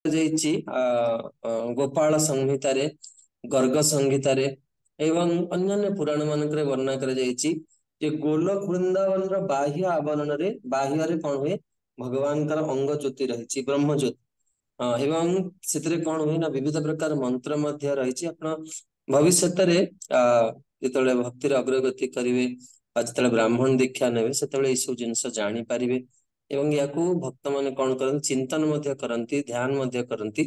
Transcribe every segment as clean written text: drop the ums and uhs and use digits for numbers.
ଯାଇଛି ଗୋପାଳ ସଂହିତାରେ, ଗର୍ଗ ସଂହିତାରେ ଏବଂ ଅନ୍ୟାନ୍ୟ ପୁରାଣ ମାନଙ୍କରେ ବର୍ଣ୍ଣନା କରାଯାଇଛି ଯେ ଗୋଲକ ବୃନ୍ଦାବନର ବାହ୍ୟ ଆବରଣରେ ବାହ୍ୟରେ କଣ ହୁଏ, ଭଗବାନଙ୍କର ଅଙ୍ଗ ଜ୍ୟୋତି ରହିଛି, ବ୍ରହ୍ମ ଜ୍ୟୋତି। ଏବଂ ସେଥିରେ କଣ ହୁଏ ନା ବିଭିନ୍ନ ପ୍ରକାର ମନ୍ତ୍ର ମଧ୍ୟ ରହିଛି। ଆପଣ ଭବିଷ୍ୟତରେ ଯେତେବେଳେ ଭକ୍ତିର ଅଗ୍ରଗତି କରିବେ ବା ଯେତେବେଳେ ବ୍ରାହ୍ମଣ ଦୀକ୍ଷା ନେବେ ସେତେବେଳେ ଏଇସବୁ ଜିନିଷ ଜାଣିପାରିବେ ଏବଂ ୟାକୁ ଭକ୍ତମାନେ କଣ କରନ୍ତି, ଚିନ୍ତନ ମଧ୍ୟ କରନ୍ତି, ଧ୍ୟାନ ମଧ୍ୟ କରନ୍ତି।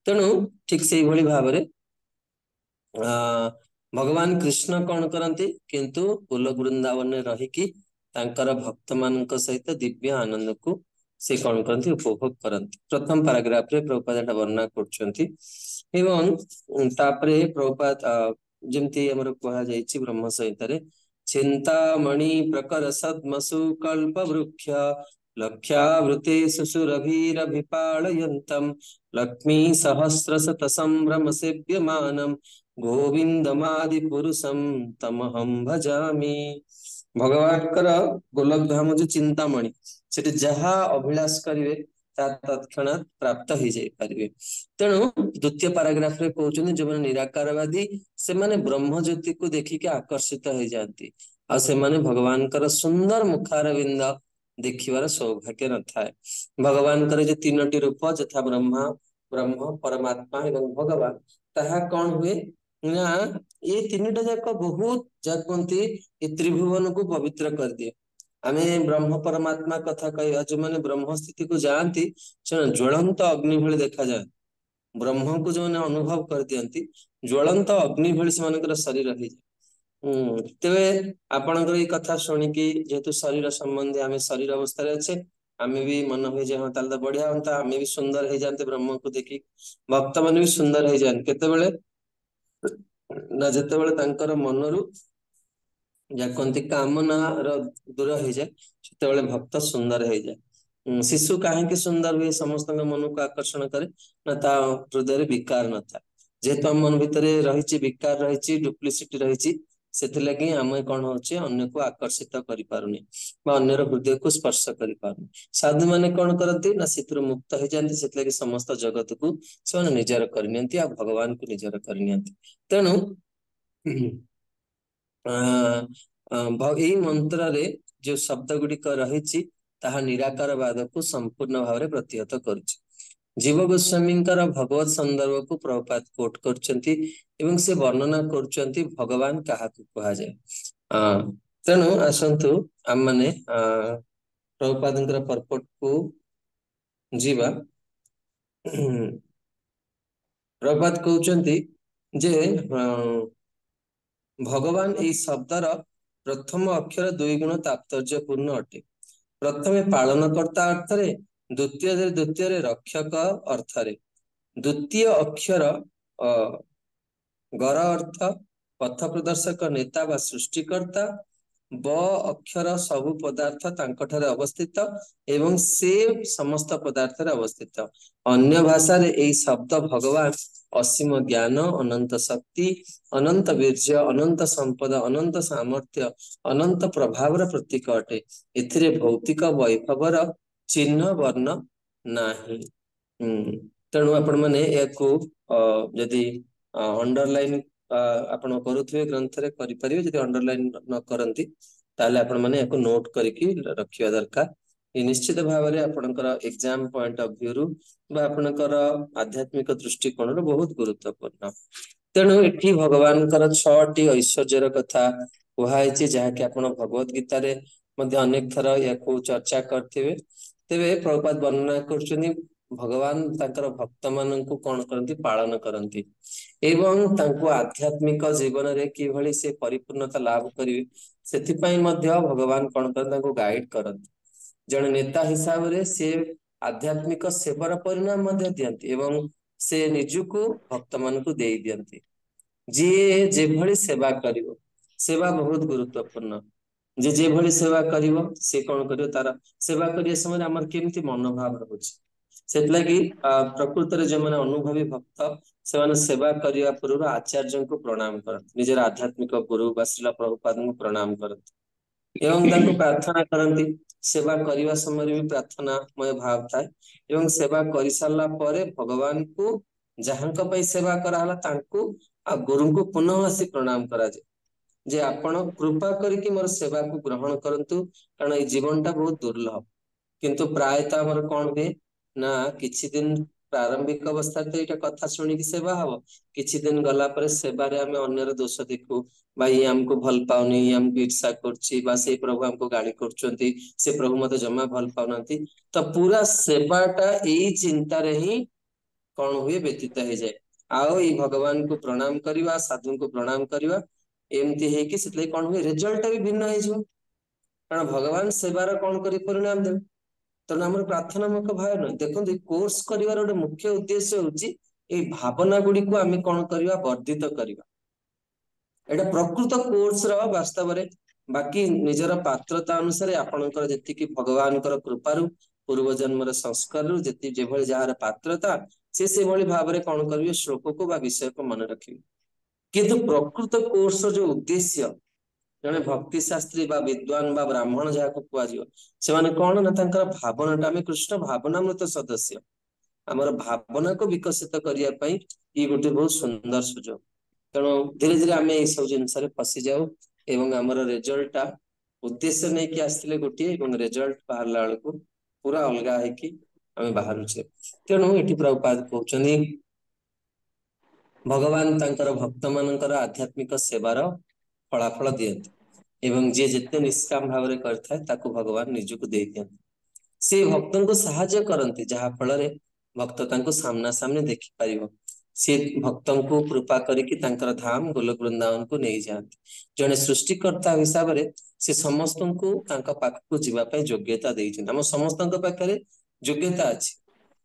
ତେଣୁ ଠିକ ସେଇଭଳି ଭାବରେ ଭଗବାନ କୃଷ୍ଣ କଣ କରନ୍ତି, କିନ୍ତୁ ଗୋଲୋକ ବୃନ୍ଦାବନରେ ରହିକି ତାଙ୍କର ଭକ୍ତ ମାନଙ୍କ ସହିତ ଦିବ୍ୟ ଆନନ୍ଦକୁ ସେ କଣ କରନ୍ତି, ଉପଭୋଗ କରନ୍ତି। ପ୍ରଥମ ପାରାଗ୍ରାଫରେ ପ୍ରଭୁପାଦ ଏଟା ବର୍ଣ୍ଣନା କରୁଛନ୍ତି ଏବଂ ତାପରେ ପ୍ରଭୁପାଦ ଯେମିତି ଆମର କୁହାଯାଇଛି ବ୍ରହ୍ମ ସଂହିତାରେ, ଚିନ୍ତାମଣି ପ୍ରକର ସଦ୍ମସୁ କଳ୍ପ ବୃକ୍ଷ ଲକ୍ଷାବୃତେ ସୁସୁରଭିରଭିପାଳୟନ୍ତಂ ଲକ୍ଷ୍ମୀ ସହସ୍ରଶତ ସମ୍ଭ୍ରମ ସେବ୍ୟମାନಂ ଗୋବିନ୍ଦମାଦି ପୁରୁଷಂ ତମହଂ ଭଜାମି। ଭଗବାନଙ୍କର ଗୋଲକ ଧାମ ଯୋଉ ଚିନ୍ତାମଣି, ସେଠି ଯାହା ଅଭିଳାଷ କରିବେ ତାହା ତତ୍କ୍ଷଣାତ୍ ପ୍ରାପ୍ତ ହେଇଯାଇ ପାରିବେ। ତେଣୁ ଦ୍ଵିତୀୟ ପାରାଗ୍ରାଫରେ କହୁଛନ୍ତି ଯୋଉମାନେ ନିରାକାରବାଦୀ ସେମାନେ ବ୍ରହ୍ମ ଜ୍ୟୋତିକୁ ଦେଖିକି ଆକର୍ଷିତ ହେଇଯାଆନ୍ତି ଆଉ ସେମାନେ ଭଗବାନଙ୍କର ସୁନ୍ଦର ମୁଖାରବିନ୍ଦ ଦେଖିବାର ସୌଭାଗ୍ୟ ନଥାଏ। ଭଗବାନଙ୍କର ଯେ ତିନୋଟି ରୂପ ଯଥା ବ୍ରହ୍ମା, ବ୍ରହ୍ମ, ପରମାତ୍ମା ଏବଂ ଭଗବାନ, ତାହା କଣ ହୁଏ ନା ଏ ତିନିଟା ଯାକ ବହୁତ ଯାହା କୁହନ୍ତି ଏ ତ୍ରିଭୁବନକୁ ପବିତ୍ର କରିଦିଏ। ଆମେ ବ୍ରହ୍ମ ପରମାତ୍ମା କଥା କହିବା, ଯୋଉମାନେ ବ୍ରହ୍ମ ସ୍ଥିତିକୁ ଯାଆନ୍ତି ସେମାନେ ଜ୍ୱଳନ୍ତ ଅଗ୍ନି ଭଳି ଦେଖାଯାଆନ୍ତି। ବ୍ରହ୍ମକୁ ଯୋଉମାନେ ଅନୁଭବ କରିଦିଅନ୍ତି ଜ୍ୱଳନ୍ତ ଅଗ୍ନି ଭଳି ସେମାନଙ୍କର ଶରୀର ହେଇଯାଏ। ତେବେ ଆପଣଙ୍କର ଏଇ କଥା ଶୁଣିକି ଯେହେତୁ ଶରୀର ସମ୍ବନ୍ଧୀ ଆମେ ଶରୀର ଅବସ୍ଥାରେ ଅଛେ, ଆମେ ବି ମନ ହୁଏ ଯେ ହଁ ତାହେଲେ ତ ବଢିଆ ହୁଅନ୍ତା, ଆମେ ବି ସୁନ୍ଦର ହେଇଯାଆନ୍ତେ ବ୍ରହ୍ମକୁ ଦେଖି। ଭକ୍ତ ମାନେ ବି ସୁନ୍ଦର ହେଇଯାଆନ୍ତି କେତେବେଳେ ନା ଯେତେବେଳେ ତାଙ୍କର ମନରୁ ଯାହା କୁହନ୍ତି କାମନାର ଦୂର ହେଇଯାଏ, ସେତେବେଳେ ଭକ୍ତ ସୁନ୍ଦର ହେଇଯାଏ। ଶିଶୁ କାହିଁକି ସୁନ୍ଦର ହୁଏ, ସମସ୍ତଙ୍କ ମନକୁ ଆକର୍ଷଣ କରେ ନା ତା ହୃଦୟରେ ବିକାର ନଥାଏ। ଯେହେତୁ ଆମ ମନ ଭିତରେ ରହିଛି ବିକାର ରହିଛି, ଡୁପ୍ଲିସିଟି ରହିଛି, ସେଥିଲାଗି ଆମେ କଣ ହଉଛି ଅନ୍ୟକୁ ଆକର୍ଷିତ କରିପାରୁନି ବା ଅନ୍ୟର ହୃଦୟକୁ ସ୍ପର୍ଶ କରିପାରୁନି। ସାଧୁ ମାନେ କଣ କରନ୍ତି ନା ସେଥିରୁ ମୁକ୍ତ ହେଇଯାଆନ୍ତି, ସେଥିଲାଗି ସମସ୍ତ ଜଗତକୁ ସେମାନେ ନିଜର କରିନିଅନ୍ତି ଆଉ ଭଗବାନଙ୍କୁ ନିଜର କରିନିଅନ୍ତି। ତେଣୁ ଏଇ ମନ୍ତ୍ରରେ ଯୋଉ ଶବ୍ଦ ଗୁଡିକ ରହିଛି ତାହା ନିରାକାର ବାଦକୁ ସମ୍ପୂର୍ଣ୍ଣ ଭାବରେ ପ୍ରତିହତ କରୁଛି। ଜୀବ ଗୋସ୍ୱାମୀଙ୍କର ଭଗବତ ସନ୍ଦର୍ଭକୁ ପ୍ରଭୁପାଦ କୋଟ କରୁଛନ୍ତି ଏବଂ ସେ ବର୍ଣ୍ଣନା କରୁଛନ୍ତି ଭଗବାନ କାହାକୁ କୁହାଯାଏ। ତେଣୁ ଆସନ୍ତୁ ଆମମାନେ ପ୍ରଭୁପାଦଙ୍କର ପର୍ପଟକୁ ଯିବା। ପ୍ରଭୁପାଦ କହୁଛନ୍ତି ଯେ ଭଗବାନ ଏଇ ଶବ୍ଦର ପ୍ରଥମ ଅକ୍ଷର ଦୁଇ ଗୁଣ ତାତ୍ପର୍ଯ୍ୟପୂର୍ଣ୍ଣ ଅଟେ। ପ୍ରଥମେ ପାଳନକର୍ତ୍ତା ଅର୍ଥରେ, ଦ୍ୱିତୀୟରେ ରକ୍ଷକ ଅର୍ଥରେ। ଦ୍ୱିତୀୟ ଅକ୍ଷର ଗର ଅର୍ଥ ପଥ ପ୍ରଦର୍ଶକ, ନେତା ବା ସୃଷ୍ଟିକର୍ତ୍ତା। ବ ଅକ୍ଷର ସବୁ ପଦାର୍ଥ ତାଙ୍କଠାରେ ଅବସ୍ଥିତ ଏବଂ ସେ ସମସ୍ତ ପଦାର୍ଥରେ ଅବସ୍ଥିତ। ଅନ୍ୟ ଭାଷାରେ ଏଇ ଶବ୍ଦ ଭଗବାନ ଅସୀମ ଜ୍ଞାନ, ଅନନ୍ତ ଶକ୍ତି, ଅନନ୍ତ ବୀର୍ଯ୍ୟ, ଅନନ୍ତ ସମ୍ପଦ, ଅନନ୍ତ ସାମର୍ଥ୍ୟ, ଅନନ୍ତ ପ୍ରଭାବର ପ୍ରତୀକ ଅଟେ। ଏଥିରେ ଭୌତିକ ବୈଭବର ଚିହ୍ନ ବର୍ଣ୍ଣ ନାହିଁ। ତେଣୁ ଆପଣ ମାନେ ଏହାକୁ ଯଦି ଅଣ୍ଡରଲାଇନ ଆପଣ କରୁଥିବେ ଗ୍ରନ୍ଥରେ କରିପାରିବେ, ଯଦି ଅଣ୍ଡରଲାଇନ ନ କରନ୍ତି ତାହେଲେ ଆପଣ ମାନେ ଏହାକୁ ନୋଟ କରିକି ରଖିବା ଦରକାର। ନିଶ୍ଚିତ ଭାବରେ ଆପଣଙ୍କର ଏକ୍ସାମ ପଏଣ୍ଟ ଅଫ ଭ୍ୟୁ ରୁ ବା ଆପଣଙ୍କର ଆଧ୍ୟାତ୍ମିକ ଦୃଷ୍ଟିକୋଣରୁ ବହୁତ ଗୁରୁତ୍ୱପୂର୍ଣ୍ଣ। ତେଣୁ ଏଠି ଭଗବାନଙ୍କର 6ଟି ଐଶ୍ୱର୍ଯ୍ୟର କଥା କୁହାଯାଇଛି, ଯାହାକି ଆପଣ ଭଗବତ ଗୀତାରେ ମଧ୍ୟ ଅନେକ ଥର ଏହାକୁ ଚର୍ଚ୍ଚା କରିଥିବେ। ତେବେ ପ୍ରଭୁପାଦ ବର୍ଣ୍ଣନା କରୁଛନ୍ତି ଭଗବାନ ତାଙ୍କର ଭକ୍ତ ମାନଙ୍କୁ କଣ କରନ୍ତି, ପାଳନ କରନ୍ତି ଏବଂ ତାଙ୍କୁ ଆଧ୍ୟାତ୍ମିକ ଜୀବନରେ କିଭଳି ସେ ପରିପୂର୍ଣ୍ଣତା ଲାଭ କରିବେ ସେଥିପାଇଁ ମଧ୍ୟ ଭଗବାନ କଣ କରନ୍ତି, ତାଙ୍କୁ ଗାଇଡ କରନ୍ତି। ଜଣେ ନେତା ହିସାବରେ ସେ ଆଧ୍ୟାତ୍ମିକ ସେବାର ପରିଣାମ ମଧ୍ୟ ଦିଅନ୍ତି ଏବଂ ସେ ନିଜକୁ ଭକ୍ତ ମାନଙ୍କୁ ଦେଇ ଦିଅନ୍ତି। ଯିଏ ଯେଭଳି ସେବା କରିବ, ସେବା ବହୁତ ଗୁରୁତ୍ୱପୂର୍ଣ୍ଣ। ଯେ ଯେଭଳି ସେବା କରିବ ସେ କଣ କରିବ, ତାର ସେବା କରିବା ସମୟରେ ଆମର କେମିତି ମନୋଭାବ ରହୁଛି। ସେଥିଲାଗି ପ୍ରକୃତରେ ଯୋଉମାନେ ଅନୁଭବୀ ଭକ୍ତ ସେମାନେ ସେବା କରିବା ପୂର୍ବରୁ ଆଚାର୍ଯ୍ୟଙ୍କୁ ପ୍ରଣାମ କରନ୍ତି, ନିଜର ଆଧ୍ୟାତ୍ମିକ ଗୁରୁ ବା ଶ୍ରୀଲ ପ୍ରଭୁପାଦଙ୍କୁ ପ୍ରଣାମ କରନ୍ତି ଏବଂ ତାଙ୍କୁ ପ୍ରାର୍ଥନା କରନ୍ତି सेवा करने समय भी प्रार्थनामय भाव थाए एवं सेवा कर सारा पर भगवान को जहाँ सेवा कराला तांको आ गुरु को पुनः आसी प्रणाम करा जे आपण कृपा करके मोर सेवा को ग्रहण करंतु कारण ये जीवन टा बहुत दुर्लभ किंतु प्रायतः हमर कौन हुए ना किछि दिन प्रारंभिक अवस्था तो यहाँ कथा शुणिकी सेवा हम किछि दिन गला पर सेवारे आम अन्यर दोष देखू भाई हमको भल पाउनी हमको ईर्षा करछि बा से प्रभु हमको गाली करछंती से प्रभु मते जमा भल पाउनांती तो पूरा सेवाटा यही चिंता रे ही कौन हुए व्यतीत हो जाए आओ ये भगवान को प्रणाम करवा साधु को प्रणाम करवा एमती है कि से कौन हुए रिजल्ट भी भिन्न हो कारण भगवान सेवार कौन कर परिणाम देवे तेणु आम प्रार्थनात्मक भाव नुह देखते कोर्स कर गोटे मुख्य उद्देश्य हूँ भावना गुड़ी को आम कौन करवा वर्धित करवा एटा प्रकृत कोर्स वास्तव में बाकी निजर पात्रता अनुसार आपणकर जी भगवान कृपारू पूर्व जन्म संस्कार जार पात्रता से भाव में कौन करेंगे श्लोक को विषय को मन रखिए किंतु प्रकृत कोर्स जो उद्देश्य जड़े भक्ति शास्त्री विद्वान ब्राह्मण जहाँ कहुए से कौन ना भावना आम कृष्ण भावनामृत सदस्य आमर भावना को विकसित करने ये गोटे बहुत सुंदर सुजोग तेणु धीरे धीरे आम ये सब जिन फसी जाऊ एवं आमर रिजल्ट उद्देश्य नहीं कि आसते गोटे रिजल्ट बाहर बेलू पूरा अलग है बाहरुचे तेणु ये प्रभुपाद कहते भगवान तांकर भक्त मानकर आध्यात्मिक सेवार फलाफल दियंती एवं जे जिते निष्काम भाव में करता भगवान निजक दे दियंती से भक्तों को साहाय्य करती जहाँ फल भक्त तांको सामना सामने देखि पारिबो से भक्तों को कृपा करिकि तांकर धाम गोलोक वृंदावन को नहीं जाती जड़े सृष्टिकर्ता हिसाब से से समस्त को तांका पाख को जीवाई योग्यता देइछन हम समस्त पाखे योग्यता अच्छी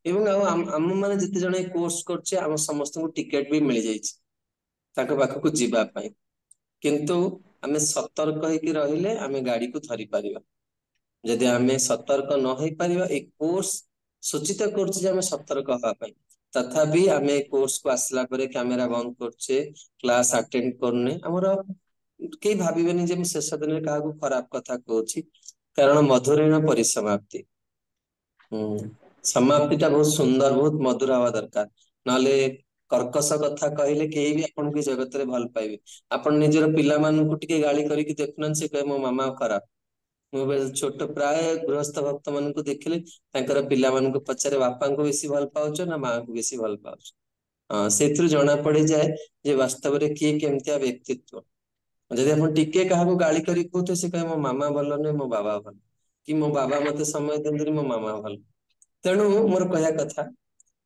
एवं आम मैंने जिते जन कोर्स करछे आम समस्त को टिकेट भी मिल जाइए तांका पाख को जीवाई किंतु आमे सतर्क होइकि रहिले आमे गाड़ी को धरी पारिबा जदि आमे सतर्क न होई पारिबा एक कोर्स सूचित करछ जे आमे सतर्क होबा पई तथापि आमे कोर्स को आसला परे कैमरा बंद करछे क्लास अटेंड करने हमरो के भाबिबेनी जे शेष दिन का खराब कथा कहूची कारण मधुरेण परिसमाप्ति समाप्तिटा बहुत सुंदर बहुत मधुर हवा दरकार नाले कर्कश कथा कहले कहीं भी आपन के जगत रे भल पाइबे आपन निजर पिला मान को टिके गाली करिक देखुनन से कहे मो मामा खराब मो छोट प्राय गृहस्थ भक्त मान को देखले तांकर पिला मान को पचारे बापा को बेसी भल पाउछ ना मां को बेसी भल पाउछ सेथुर जना पड़ी जाए जे वास्तव रे किए केमतिया व्यक्तित्व जदि अपन टिके काहा को गाली करी कहते से कहे मो मामा भल नै मो बाबा भल कि मो बाबा मते समय देंदरी मो मामा भल तेणु मोर कहया कथा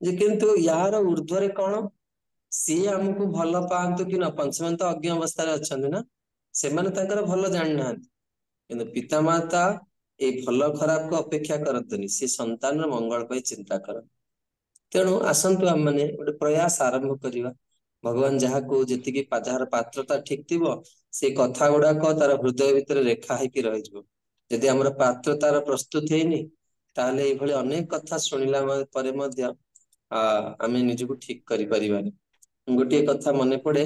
जे किंतु यार ऊर्ध्वरे कौन सी आमको भल पातु कि न पंचम तो अज्ञ अवस्था अच्छा ना से भल जानी ना कि पिता माता ये भल खराब को अपेक्षा करतनी सी संतान मंगल पर चिंता कर तेणु आसतु आम मैंने गोटे प्रयास आरंभ करवा भगवान जहाँ को जी जार पात्रता ठीक थी से कथा गुड़ाक तार हृदय भितर रेखा होकर रही आम पात्रतार प्रस्तुत है ताहले ये अनेक कथा शुणिला परे मध्य आमे निजको ठीक करि परिबानी गोटे कथा मने पड़े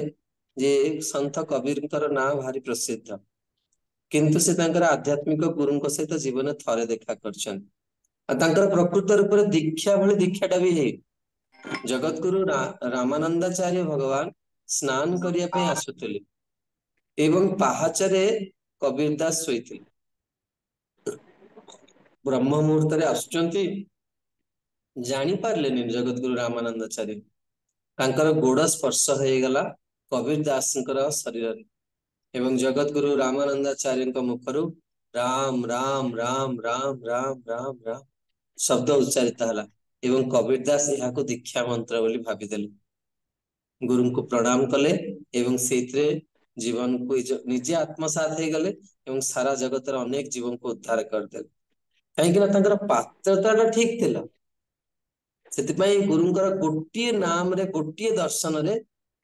जे संत कबीर ना भारी प्रसिद्ध किंतु से तांकर आध्यात्मिक गुरु सहित जीवन थरे देखा करछन प्रकृत रूप में दीक्षा भली दीक्षाटा भी है जगत गुरु रामानंदाचार्य भगवान स्नान करिया पे आसुतले एवं पाहाचरे कबीर दास सोईथिले ब्रह्म मुहूर्त रे आसुचंती जानी पारलेनी जगत गुरु रामानंदाचार्य तांकर गोड़ स्पर्श हो गला कबीर दास शरीर एवं जगत गुरु रामानंदाचार्य मुखरु राम राम राम राम राम राम राम शब्द उच्चारित हला एवं कबीर दास यहाँ दीक्षा मंत्र बोली भाविदेले गुरु को प्रणाम कले एवं सेथरे जीवन को निजे आत्मसात हो गले एवं सारा जगत अनेक जीवन को उद्धार करदे कहीं पात्रता ठीक थिला से गुरुंकर गोटे नाम रे गोटे दर्शन रे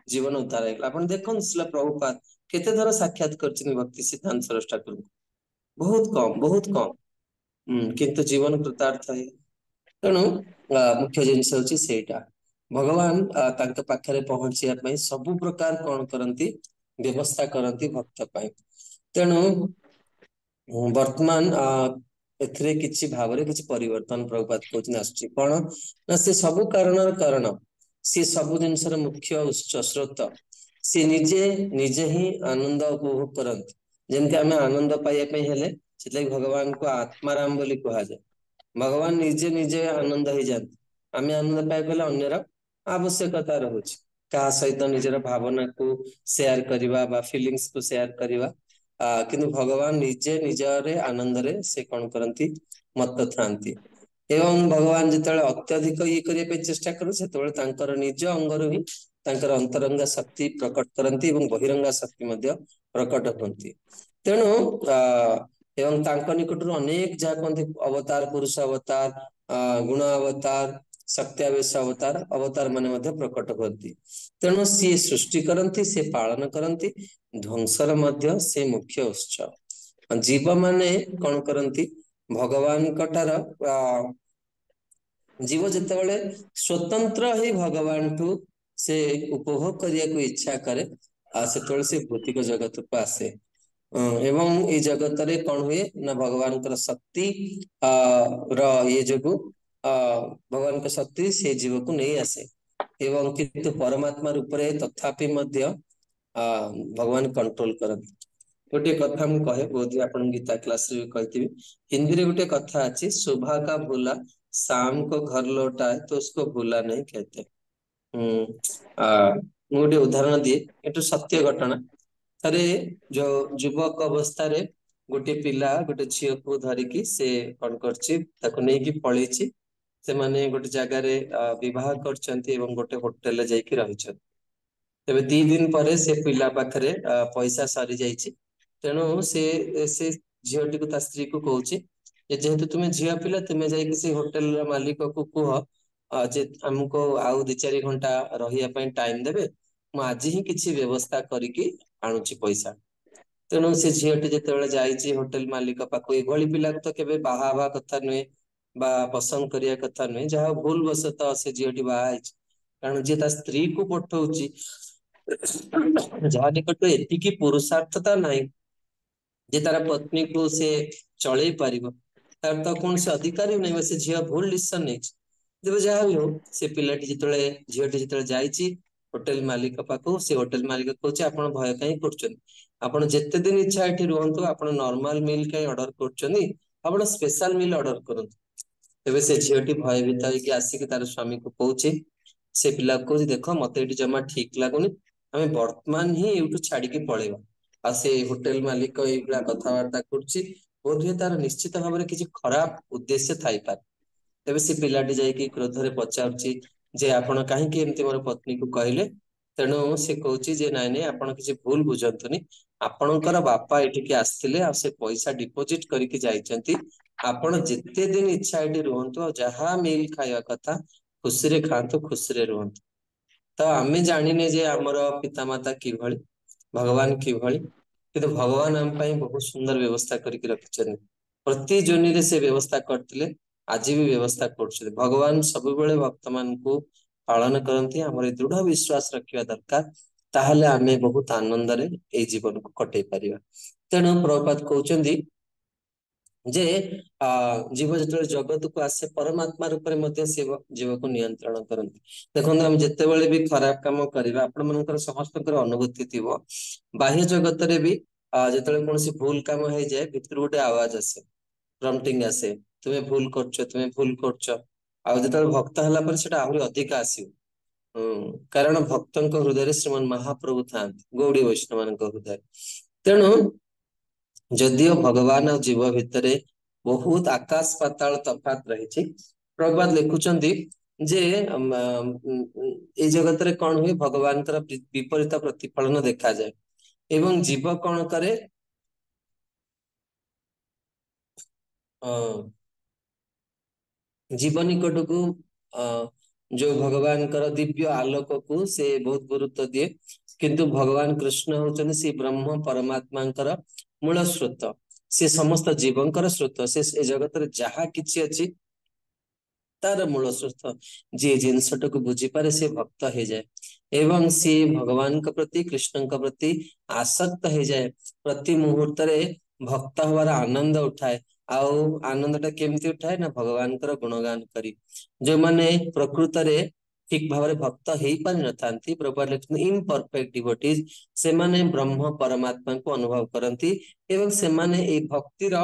जीवन उद्धार है आप देखो प्रभुपाद केते थर साक्षात कर भक्ति सिद्धांत सरस ठाकुर बहुत कम किंतु जीवन कृतार्थ है तेणु मुख्य जिनस हूँ भगवान तांके पाखरे पहुंचा सबु प्रकार कौन करती व्यवस्था करती भक्त पाई तेणु वर्तमान एथिरे किछि भावरे किछि परिवर्तन प्रभुपाद कहउछन आसछि कोन ना से सब कारणर कारण से सब जिनसर मुख्य उच्च स्रोत से निजे निजे ही आनंद उपभोग करत जेमति आमे आनंद पाइया पे हेले सेतै भगवान को आत्माराम बोली कहा जाय भगवान निजे निजे आनंद हो जाते आमे आनंद पाइ गले अन्यर आवश्यकता रहुछि का सहित निजर भावना को शेयर करिवा बा फीलिंग्स को शेयर करिवा किंतु भगवान निजे निजरे आनंद रे से कौन करती मत थांती एवं भगवान जिते अत्यधिक ये करने चेष्टा करू से निज अंगर ही तांकर अंतरंगा शक्ति प्रकट करती एवं बहिरंगा शक्ति मध्य प्रकट होती तेणु एवं तांको निकटरू अनेक जहाँ कहते अवतार पुरुष अवतार गुण अवतार शक्त्यावेश अवतार अवतार माने मध्य प्रकट करती तेणु सी सृष्टि करती से पालन करती ध्वंसर मध्य से मुख्य उत्स जीव माने कौन करती भगवान कटार जीव जितेबाला स्वतंत्र ही भगवान ठू से उपभोग करने को इच्छा करे से से भौतिक जगत को आसे एवं ये जगत रे कौन हुए ना भगवान कर शक्ति ये जगु भगवान का शक्ति से जीव को नहीं आसे एवं किंतु परमात्मा रूप रे तथापि मध्य भगवान कंट्रोल करती गोटे कथा मु कहे बोध आपन गीता क्लास रे कहती हिंदी रे गोटे कथा अछि शोभा का भूला शाम को घर लौटा है तो उसको भूला नहीं कहते मु गोटे उदाहरण दिए एटू सत्य घटना थरे जो युवक अवस्था रे गोटे पिला गोटे झील को धरिकी से कौन करछि ताको नेकी पळेछि से माने गोटे जगह रे विवाह करछन्ती एवं गोटे होटल जाइकी रहिछन्ती तेबे 2 दिन पर से पिला पाखरे पैसा सरी जाइछि तेणु से झीलटी को ता स्त्री को कहूछि जेहेतु तुम्हें झील पिला तुम्हें जाइकी से होटल मालिक को कुह जे हमको आउ 2-4 घंटा रहिया ପାଇଁ टाइम देबे मु आज ही किछि व्यवस्था करिकी आणुछि पैसा तेणु से झीलटी जेतेबेले जाइछि होटल मालिक पाखो एभली पिला तो केबे बाहा हवा कथा नुहे बा पसंद करिया कथा नुहे जहा भूल वशत से झीलटी बाहा आइछि कारण जे ता स्त्री को पठौछि जहा निकट एतिकी पुरुषार्थता नहीं जे तार पत्नी को से चलई पारिबो तार तो कौन से अधिकार ही नहीं से झील भूल डिसीजन नहीं तेज जहाँ भी हो से पिलाटी जिते झीलटी जिते जाइए होटेल मालिक पाखु से होटेल मालिक कहूँ आप भय कहीं कर जिते दिन इच्छा ये रुहतु आप नॉर्मल मील कहीं ऑर्डर कर स्पेशल मील ऑर्डर करूँ तेज से झीलटी भयभीत होगी आसिक तार स्वामी को कहूँ से पिला को देख मत ये जमा ठीक लगुनि आम बर्तमान ही यूटू छाड़ी पलैबा आ से होटेल मालिक ये कथबार्ता करोधे तार निश्चित भाव में किसी खराब उद्देश्य थाई पारे तेबे से पिलाटी जाइए क्रोध रे पचारुछि जे आपण काहेकि एमती मोर पत्नी को कहले तेणु से कहूछि जे नाइ नाइ आपण किछि भूल बुझंतुनी आपणकर बापा एठिके आस्थिले आ से पैसा डिपोजिट करिके जाइछंती आपण जेते दिन इच्छा एठी रुहंतु आ जहा मील खाଇବା कथा खुशी रे खांतु खुशी रे रुहंतु तो आमे जानिने जे हमर पितामाता किभଳି भगवान किभଳି किंतु भगवान आम पई बहुत सुंदर व्यवस्था करिके रखिछन प्रति जोनि रे से व्यवस्था करथिले आज भी व्यवस्था कर भगवान सब भक्त मान को पालन करती आम दृढ़ विश्वास रखा दरकार ताहले आमे बहुत आनंद रे ए जीवन को कटई पारिबा तेणु प्रभुपाद कहउचंदी जे जीव जो जगत को आसे परमात्मा रूप में जीव को नियंत्रण करती देखो हम जितेबाला भी खराब काम करवा आपण मनकर समस्त अनुभूति थी बाह्य जगत रे भी जिते कौन भूल काम हो जाए भितर गोटे आवाज आसे प्रम्पटिंग आसे तुम्हें भूल करछ जो भक्त है आहरी अधिक आसो कारण भक्त हृदय श्रीमान महाप्रभु था गौड़ी वैष्णव मान हृदय तेणु जदियो भगवान और जीव भितर बहुत आकाश पाताल तफात रही प्रभुपाद लिखुचंदी जे ए जगत रे कौन हुए भगवान विपरीत प्रतिफलन देखा जाए एवं जीव कौन करे जीव निकट को जो भगवान कर दिव्य आलोक को से बहुत गुरुत्व दिए किंतु भगवान कृष्ण होचन से ब्रह्म परमात्मा मूल स्रोत से समस्त जीवंकर स्रोत से जगत रे जहा किछि अछि तार मूल स्रोत जे जिनसट को बुझी पारे से भक्त हो जाए एवं सी भगवान के प्रति कृष्ण के प्रति आसक्त हो जाए प्रति मुहूर्त रे भक्त हमारा आनंद उठाए आउ आनंदटा केमती उठाए ना भगवान गुणगान करी। जो माने प्रकृत रे ठीक भाव भक्त हो पारि न प्रभुपाद लिखते इम्परफेक्ट डिवोटीज से माने ब्रह्म परमात्मा को अनुभव करती एवं से माने ए भक्तिर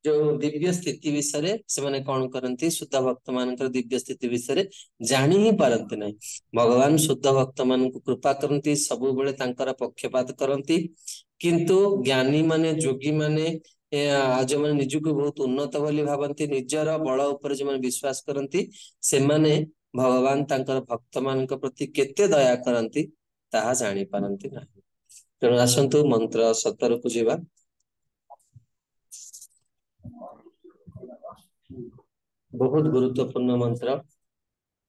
जो दिव्य स्थिति विषय से माने कौन करती शुद्ध भक्त मान दिव्य स्थिति विषय जानी ही पारती नहीं। भगवान शुद्ध भक्त मान कृपा करती सब बेले पक्षपात करती किंतु ज्ञानी माने जोगी माने जो मैंने निजको बहुत उन्नत बोली भावती निजर बल उपर जो मैंने विश्वास करती से माने भगवान तांकर भक्त मान प्रति केते दया करती ताहा जानी पारती नहीं। तेणु आसतु मंत्र 17 को जीवा। बहुत गुरुत्वपूर्ण मंत्र।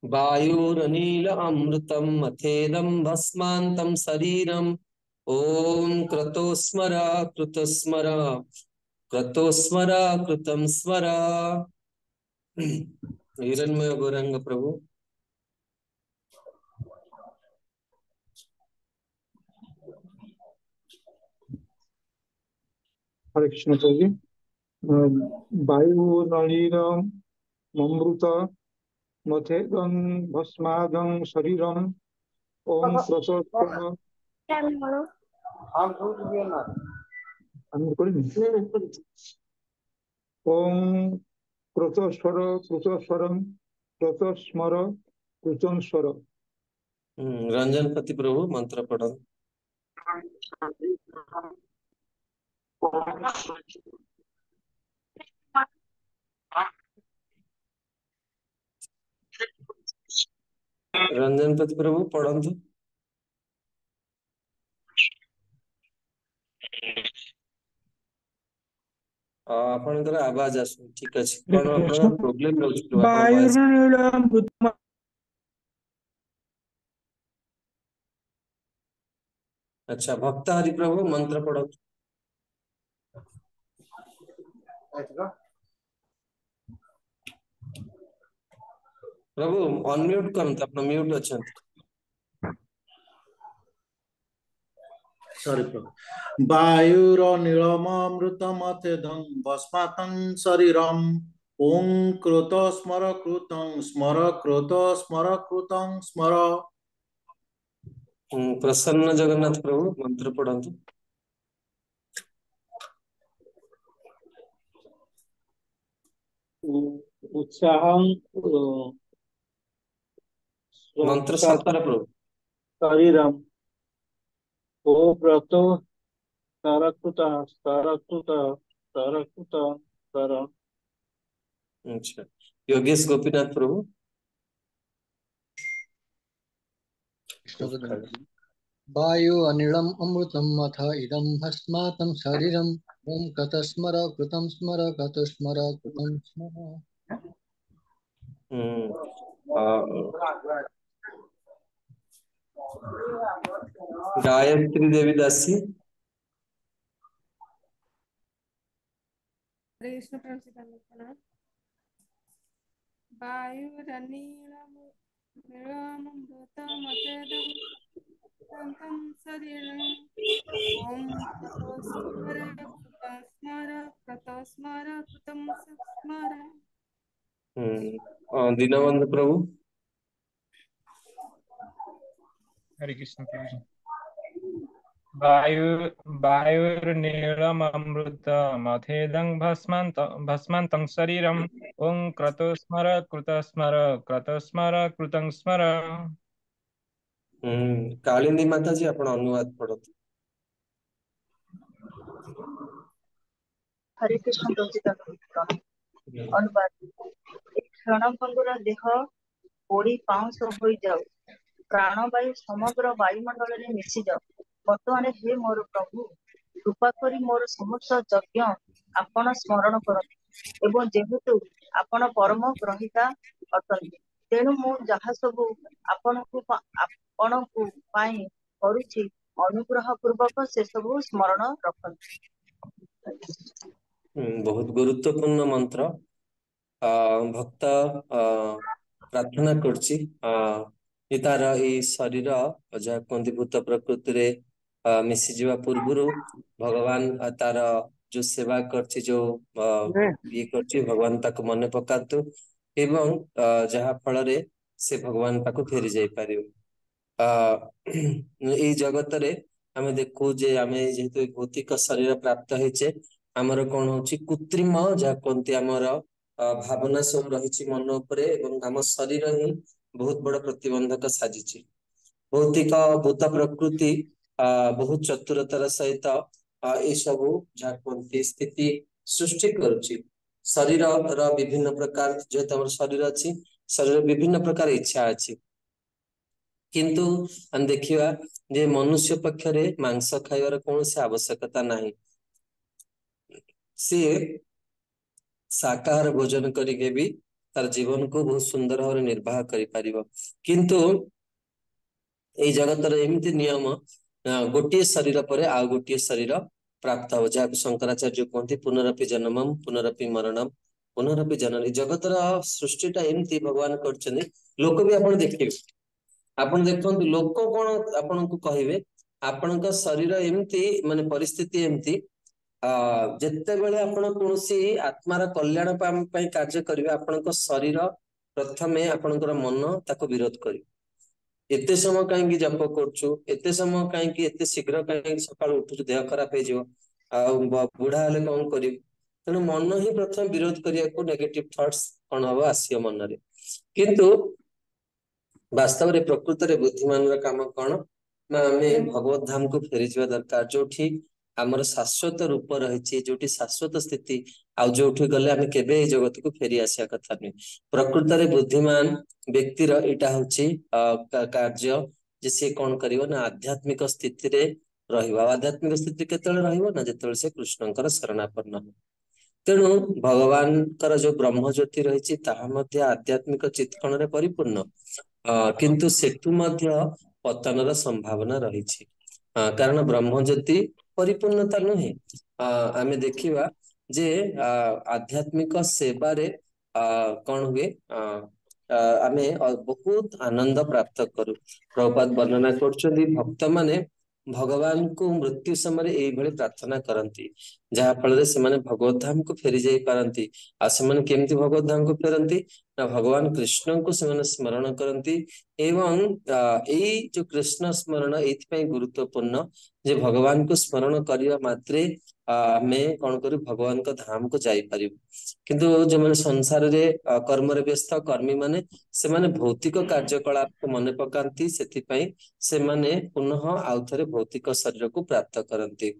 वायुरनील अमृतम मथेदम भस्मांतम शरीरम ओम क्रतोस्मरा कृतस्मरा क्रतोस्मरा कृतम स्मरा। हिरण्मय गौरांग प्रभु। हरे कृष्ण जी। वायु नलिनम ममृत मथेदं भस्मादं शरीरम ओम क्रतोस्मर ओम क्रतोस्मर कृतस्वरम क्रतस्मर कृतं स्वर। रंजन पति प्रभु मंत्र पढ़ो। रंजन पति प्रभु पढ़ंतु। आपनकर आवाज आसु ठीक अछि कोन आपन प्रॉब्लम रहउछ तो आपन वॉइस। अच्छा भक्त हरि प्रभु मंत्र पढ़ो। प्रभु अनम्यूट करंत आपन म्यूट अछंत। सॉरी प्रभु। वायुरनिलममृतमथेदं भस्मातं शरीरम ओं क्रोतो स्मर कृतं स्मर क्रोतो स्मर कृतं स्मर। प्रसन्न जगन्नाथ प्रभु मंत्र पढ़ंतु। उत्साहं मंत्र 17 प्रभु। शरीरम ओ व्रतो तारकृता तारकृता तारकृता तार। अच्छा योगेश गोपीनाथ प्रभु। वायु अनिलम अमृतम अथ इदं भस्मातं शरीरम ओम कतस्मर कृतं स्मर कतस्मर कृतं स्मर। गायत्री देवी दासी। हरे कृष्ण प्रभु। वायुरनीलममृतमथेदं शरीरम् ओम क्रतोस्मर कृतस्मर क्रतोस्मर कृतं स्मर। दीनबंधु प्रभु। हरे कृष्ण प्रभु। वायुर्नीलममृतमथेदं भस्मान्तं शरीरम् ओं क्रतोस्मर कृतस्मर क्रतस्मर कृतं स्मर। कालिंदी माता जी आपण अनुवाद पढ़ो। हरे कृष्ण अनुवाद। क्षणभंगुर देह पोड़ी पाउंस हो जाऊ प्राणवायु समग्र वायुमंडल में मिसी जाऊ बर्तमान हे मोर प्रभु कृपा करी मोर समस्त यज्ञ आपण स्मरण करते एवं जेहेतु आपण परम ग्रहिता अटंती तेणु मु जहा सबु आपणकु पाई करूछि अनुग्रह पूर्वक से सबु स्मरण रखंती। बहुत गुरुत्वपूर्ण मंत्र। भक्त प्रार्थना करछि तार ये शरीर जहाँ कहते भूत प्रकृति रे मिसी जावा पूर्व भगवान तार जो सेवा करछि जो ये करछि भगवान ताको मने पकातु एवं जहा फल रे से भगवान पाको फेरी जाई पारियो। एई जगत रे आमे देखु जे आमे जेहेतु भौतिक शरीर प्राप्त हेचे आमर कौन होची कृत्रिम जहा कोनती आमर भावना सब रहिछि मन उपरे एवं आम शरीर ही बहुत बड़ प्रतिबंधक साजिछि। भौतिक भूत प्रकृति बहुत चतुरतार सहित ये सबु जहा कोनती स्थिति सृष्टि करुछि। शरीर र विभिन्न प्रकार जेहेतु आमर शरीर अछि शरीर विभिन्न प्रकार इच्छा अछि किंतु हम देखिवा जे मनुष्य पक्षरे मांस खाइबार कौनसी आवश्यकता नाही। से शाकाहार भोजन करके भी तार जीवन को बहुत सुंदर भाव निर्वाह करि परिबो। किंतु एई जगत रे एमिति नियम गोटिए शरीर परे आ गोटिए शरीर प्राप्त हो जहा शंकराचार्य कहते पुनरपि जन्मम पुनरपि मरणम पुनरपि जननी। जगत सृष्टिटा एमती भगवान करछन्ति लोक भी आपण देखिबे आपण देखंतु लोक कोन आपण को कहिबे आपणक शरीर एमती माने परिस्थिति एमती जेते बेले आपण कोनसी आत्मार कल्याण पई कार्य करिवे आपणक शरीर प्रथमे आपणकर मन ताको विरोध करी एते समय कहीं जप करछु एते समय कहीं एते शीघ्र कहीं सकाळ उठु देह खराब हे जिवो आ बुढ़ा हेले कौन करिव तेणु मन ही प्रथम विरोध करिया नेगेटिव थॉट्स कौन हम आसियो मन रे। किंतु वास्तव रे प्रकृत रे बुद्धिमान काम कौन ना आमे भगवत धाम को फेरी जावा दरकार जोठी आमर शाश्वत रूप रही जोठी शाश्वत स्थिति आउ जोठी गले आमे केबे जगत को फेरी आसिया कथा नहीं। प्रकृत रे बुद्धिमान व्यक्तिर एटा होची कार्य जे से कौन करिवो ना आध्यात्मिक स्थिति रे रहिबा। आध्यात्मिक स्थिति केतले रहिबो ना जेतले से कृष्णंकर शरणापन्न हो। तेणु भगवान कर जो ब्रह्म ज्योति रही ताहा मध्य आध्यात्मिक चित्कण रे परिपूर्ण किंतु सेतु मध्य पतनर संभावना रही कारण ब्रह्म ज्योति परिपूर्णता नुहे। आमे देखिवा जे आध्यात्मिक सेवा रे कौन हुए आमे बहुत आनंद प्राप्त करू। प्रभुपाद वर्णना करछन्ति भक्त माने भगवान को मृत्यु समय एई भली प्रार्थना करती जहा फल से माने भगवत धाम को फेरी जाई पारंती। आ से माने केमती भगवत धाम को फेरंती ना भगवान कृष्ण को से स्मरण करती एवं एई जो कृष्ण स्मरण एथि गुरुत्वपूर्ण जे भगवान को स्मरण करिया मात्रे आमे कौन करू भगवान का धाम को जाई पारिबु। किंतु जो माने संसार रे कर्म रे व्यस्त कर्मी माने से माने भौतिक कार्यकलाप को मने पकांती सेथि पई से माने पुनः आउ थरे भौतिक शरीर को प्राप्त करती।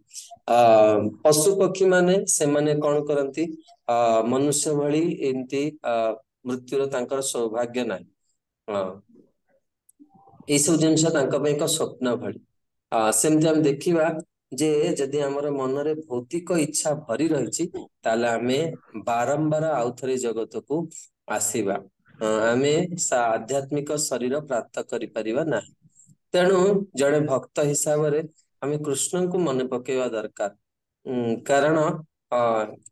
पशु पक्षी माने से माने कौन करती मनुष्य भली एमती मृत्युर तांकर सौभाग्य नाही। ये सब जिनस एक स्वप्न भली सेमती हम देखिवा जे जदि हमर मन रे भौतिक इच्छा भरी रही ताले आमे बारंबार आउ थरे जगत को आसीबा आमे आध्यात्मिक शरीर प्राप्त करि परिबा नाही। तेणु जड़े भक्त हिसाब रे आमे कृष्ण को मन पकेवा दरकार कारण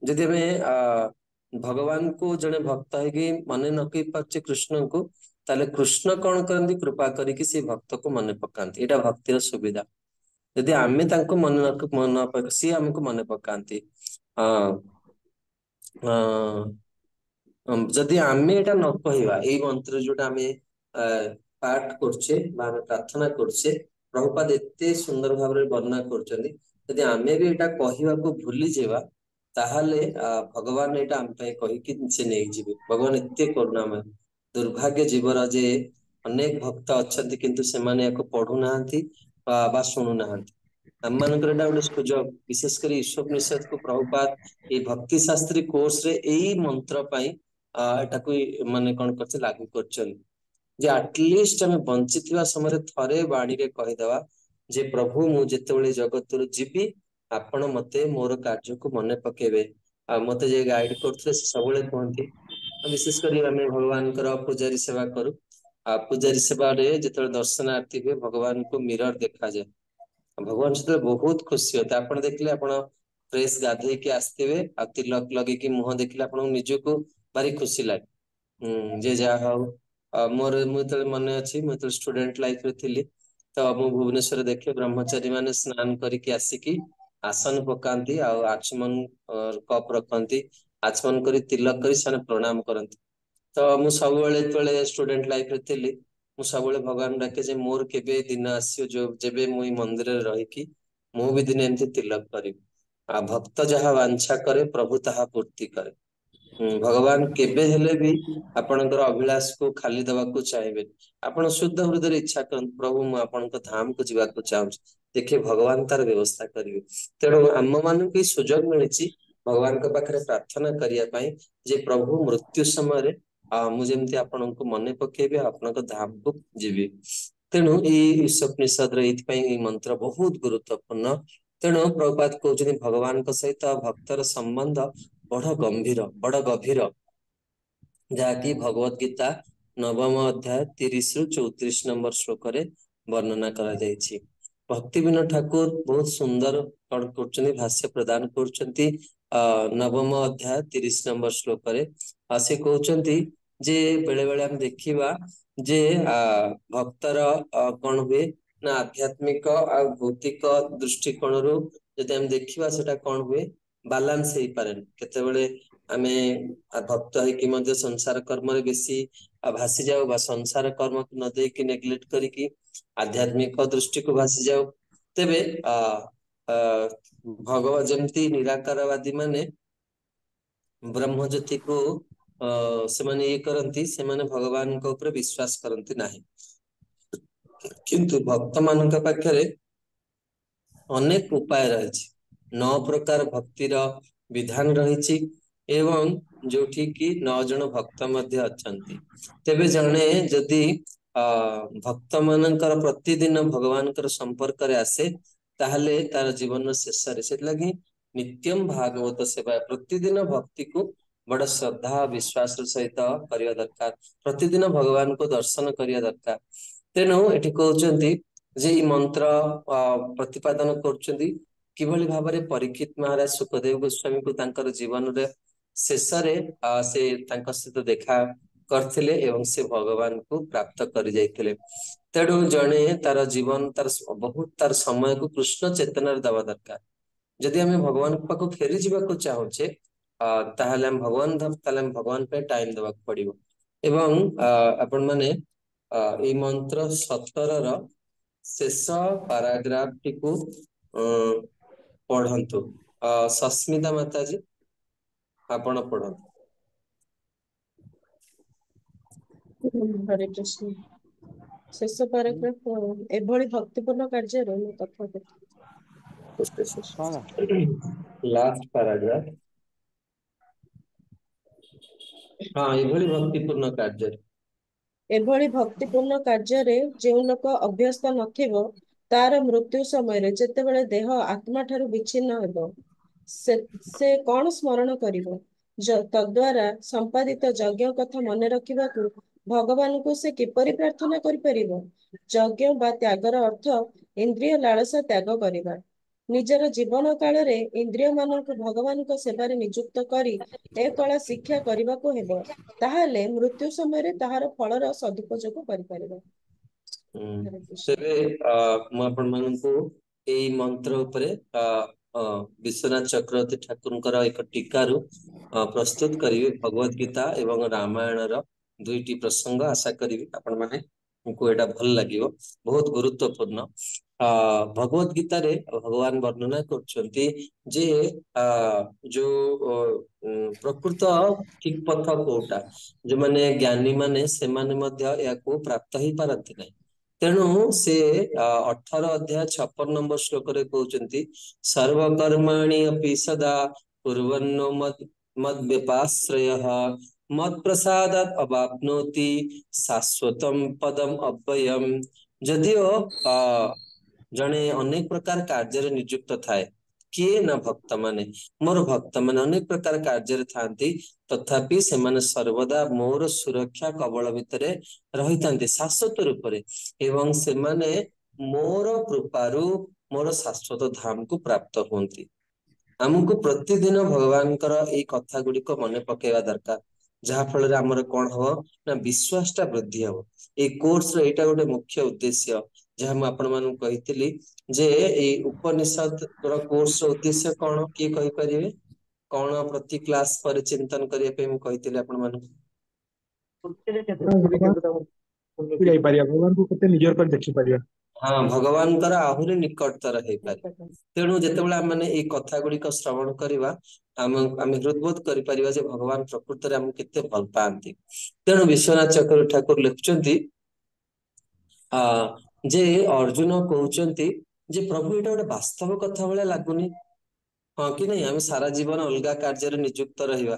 जदि हमें भगवान को जड़े भक्त है मन न कई पारे कृष्ण को ताले कृष्ण कौन करती कृपा करिक से भक्त को मन पकाती। एटा भक्तिर सुविधा यदि आमे तांको मन पक सी हमको मन पकाती। जदि आमे एटा न कहवा एई मंत्र जोटा आमे पाठ करछे बा प्रार्थना करछे प्रभुपाद एते सुंदर भाव रे वर्णना करछन्ती यदि आमे भी एटा कहवा को भूली जेवा ताहाले भगवान एटा हम पे कहि कि से नै जिवे। भगवान एते करुणामय दुर्भाग्य जीवर जे अनेक भक्त अछंती किंतु से माने एको पढु नाहंती बा सुनु नाहंती। हम मानकर एटा गोटे सुजोग विशेष करी ईश्वरनिषद को प्रभुपाद ए भक्ति शास्त्री कोर्स रे एई मंत्र पई एटा को माने कोन करछ लागू करछन जे एटलिस्ट हमें बंचिथिबा समय थरे बाणी रे कहि देवा जे प्रभु मु जेतेबेले जगत रु जीवी आपण मते मोर कार्य को मने पकेबे मते जे गाइड करथले से सबले कहंती। विशेष करी हमें भगवान कर पुजारी सेवा करू पुजारी सेवा रे जेतेबेले दर्शनार्थी हुए भगवान को मिरर देखा जाए भगवान से बहुत खुशी होता। आपण देखले आपण फ्रेश गाधे के आस्तेबे आ तिलक लगे कि मुह देखले आपण निजको भारी खुशी लागे जे जा हाउ मोर मुते मन अछि मुते स्टूडेंट लाइफ रे थिली तो मु भुवनेश्वर देखे ब्रह्मचारी माने स्नान करिके आसिकी आसन पकाती आचमन कप रखती आचमन करी तिलक करी से प्रणाम करती। तो मु सब स्टूडेंट लाइफ रे थिली मु सब भगवान डाके जे मोर केबे दिन आसियो जो जेबे मुई मंदिर रे रही कि मु भी दिन एमती तिलक करी। आ भक्त जहाँ वांछा करे प्रभु ताहा पूर्ति करे। भगवान केबे हेले भी आपणकर अभिलाष को खाली देवाक चाहिए। आपण शुद्ध हृदय इच्छा कर प्रभु मु आपणक धाम को जीवाक चाहूँ देखिए भगवान तार व्यवस्था करेंगे। तेणु आम मान सुजोग मिली भगवान पाखे प्रार्थना करने जे प्रभु मृत्यु समय मुझे आपण को मन पकेबी आपण धाम को जीवी। तेणु ईशोपनिषद मंत्र बहुत गुरुत्वपूर्ण। तेणु प्रभुपाद कहते भगवान सहित भक्तर संबंध बड़ गभीर जहाँकि भगवद गीता नवम अध्याय 30 रु 34 नंबर श्लोक रे वर्णना करा जायछि। भक्ति विनोद ठाकुर बहुत सुंदर कौन कर भाष्य प्रदान कर नवम अध्याय 30 नंबर श्लोक रे से कहते जे बेले बेले हम देखिबा जे भक्तर कौन हुए ना आध्यात्मिक आ भौतिक दृष्टिकोण रु जदि हम देखिबा सेटा कौन हुए बालांस हेई पारेन। केतेबेले आमे भक्त होइकी मध्य संसार कर्म रे बेसी भासी जाऊ बा संसार कर्म को न देकी नेग्लेक्ट करिकी आध्यात्मिक दृष्टि को भासी जाऊ। तेबे भगवान जमती निराकारवादी माने ब्रह्म ज्योति को से माने ये करंती से माने भगवान को ऊपर विश्वास करंती नाही। किंतु भक्त मानक पाखरे अनेक उपाय रही 9 प्रकार भक्तिर विधान रही एवं जोठी कि 9 जन भक्त मध्य अछंती। तेबे जने जदि भक्त मानकर प्रतिदिन भगवान कर संपर्क रे आसे ताहले तार जीवन शेष से लगी नित्यम भागवत सेवा प्रतिदिन भक्ति को बड़ श्रद्धा विश्वास सहित करने दरकार। प्रतिदिन भगवान को दर्शन करने दरकार। तेणु एठी कहउचंती जे ई मंत्र प्रतिपादन करचंती किभली भाबरे परीक्षित महाराज सुखदेव गोस्वामी को तांकर जीवन रे शेष रे से तांकर सहित देखा करथिले एवं से भगवान को प्राप्त कर जाइथिले। तेणु जने तार जीवन तार बहुत तार समय को कृष्ण चेतना दवा दरकार। जदि आम भगवान पाक फेरी जावाक चाहूचे ताहले हम भगवान पे टाइम देवाक पड़िबो। एवं आपण माने ए मंत्र 17 शेष पाराग्राफ टी को पढ़ंतु। सस्मिता माता जी आपण पढ़ंतु। हरे कृष्ण। शेष पैराग्राफ एभली भक्तिपूर्ण कार्य रे तथा लास्ट पैराग्राफ हाँ एभली भक्तिपूर्ण कार्य एभली भक्तिपूर्ण कार्य जो लोक अभ्यस्त नथिबो तार मृत्यु समय जेतेबेले देह आत्मा ठारू विच्छिन्न हेबो से कौन स्मरण करिवो तद्वारा संपादित यज्ञ कथा मन रखिबाकू भगवान को से किपरि प्रार्थना करि परिबो। यज्ञ बा त्यागर अर्थ इंद्रिय लालसा त्याग करिबा। निजर जीवन काल रे इंद्रिय मानक भगवान को सेवा रे नियुक्त करी ए कला शिक्षा करिबाकू हेबो। ताहाले मृत्यु समय ताहार फलर सदुपयोग करि परिबो। हरे कृष्ण। तेरे मु आपण मानकू एई मंत्र उपरे विश्वनाथ चक्रवर्ती ठाकुरଙ୍କର एक टीकारु प्रस्तुत करिवे भगवत गीता एवं रामायण रो दुईटी प्रसंग आशा करी आपण माने को एटा भल लागिवो बहुत गुरुत्वपूर्ण। भगवत गीता रे भगवान वर्णना करछंती जे जो प्रकृत ठीक पथ कोटा जो माने ज्ञानी माने से माने मध्य याको प्राप्त ही पारंती नहीं। तेणु से 18 अध्याय 56 नंबर श्लोक रे कहउचंती सर्वकर्माणि अपि सदा कुर्वन्नो मद व्यपाश्रयः मद प्रसादात् अवाप्नोति शाश्वतम पदम अव्ययम। जदिओ जने अनेक प्रकार कार्य नियुक्त थाए किए ना भक्त माने मोर भक्त माने अनेक प्रकार कार्य थांती तथापि से माने सर्वदा मोर सुरक्षा कवल भितरे रहितांती शाश्वत रूप रे एवं से माने मोर कृपारु मोर शाश्वत धाम को प्राप्त होंती। हमको प्रतिदिन भगवानकर एई कथा गुड़िक मन पकेवा दरकार जहाँ फल आमर कौन हम ना विश्वास टा वृद्धि हम। ए कोर्स रो एटा गोटे मुख्य उद्देश्य जहाँ ମୁଁ ଆପଣମାନଙ୍କୁ କହିଥିଲି ଯେ ଏଇ ଉପନିଷଦ ର କୋର୍ସ ର ଉଦ୍ଦେଶ୍ୟ କଣ କିଏ କହିପାରିବେ କଣ ପ୍ରତି କ୍ଲାସ ପରେ ଚିନ୍ତନ କରିବା ପାଇଁ ମୁଁ କହିଥିଲି ଆପଣମାନଙ୍କୁ ଯାଇପାରିବା ଭଗବାନଙ୍କୁ କେତେ ନିଜ ଉପରେ ଦେଖିପାରିବା ହଁ ଭଗବାନଙ୍କର ଆହୁରି ନିକଟତର ହେଇପାରେ ତେଣୁ ଯେତେବେଳେ ଆମେ ଏଇ କଥା ଗୁଡିକ ଶ୍ରବଣ କରିବା ଆମେ ହୃଦବୋଧ କରିପାରିବା ଯେ ଭଗବାନ ପ୍ରକୃତରେ ଆମକୁ କେତେ ଭଲ ପାଆନ୍ତି ତେଣୁ ବିଶ୍ୱନାଥ ଚକ୍ର ଠାକୁର ଲେଖୁଛନ୍ତି ଆ ଯେ ଅର୍ଜୁନ କହୁଛନ୍ତି ଯେ ପ୍ରଭୁ ଏଇଟା ଗୋଟେ ବାସ୍ତବ କଥା ଭଳିଆ ଲାଗୁନି ହଁ କି ନାଇଁ ଆମେ ସାରା ଜୀବନ ଅଲଗା କାର୍ଯ୍ୟରେ ନିଯୁକ୍ତ ରହିବା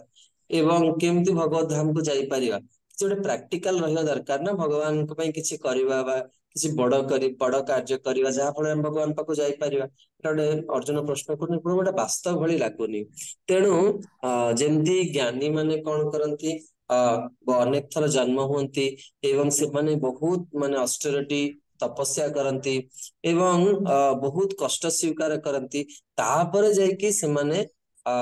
ଏବଂ କେମିତି ଭଗବତ ଧାମକୁ ଯାଇପାରିବା କିଛି ଗୋଟେ ପ୍ରାକ୍ଟିକାଲ ରହିବା ଦରକାର ନା ଭଗବାନଙ୍କ ପାଇଁ କିଛି କରିବା ବା କିଛି ବଡ କାର୍ଯ୍ୟ କରିବା ଯାହା ଫଳରେ ଆମେ ଭଗବାନ ପାଖକୁ ଯାଇପାରିବା ଏଟା ଗୋଟେ ଅର୍ଜୁନ ପ୍ରଶ୍ନ କରୁନି ପ୍ରଭୁ ଗୋଟେ ବାସ୍ତବ ଭଳି ଲାଗୁନି ତେଣୁ ଯେମିତି ଜ୍ଞାନୀ ମାନେ କଣ କରନ୍ତି ଅ ଅନେକ ଥର ଜନ୍ମ ହୁଅନ୍ତି ଏବଂ ସେମାନେ ବହୁତ ମାନେ ଅଷ୍ଟରଟି ତପସ୍ୟା କରନ୍ତି ଏବଂ ବହୁତ କଷ୍ଟ ସ୍ୱୀକାର କରନ୍ତି ତାପରେ ଯାଇକି ସେମାନେ ଅ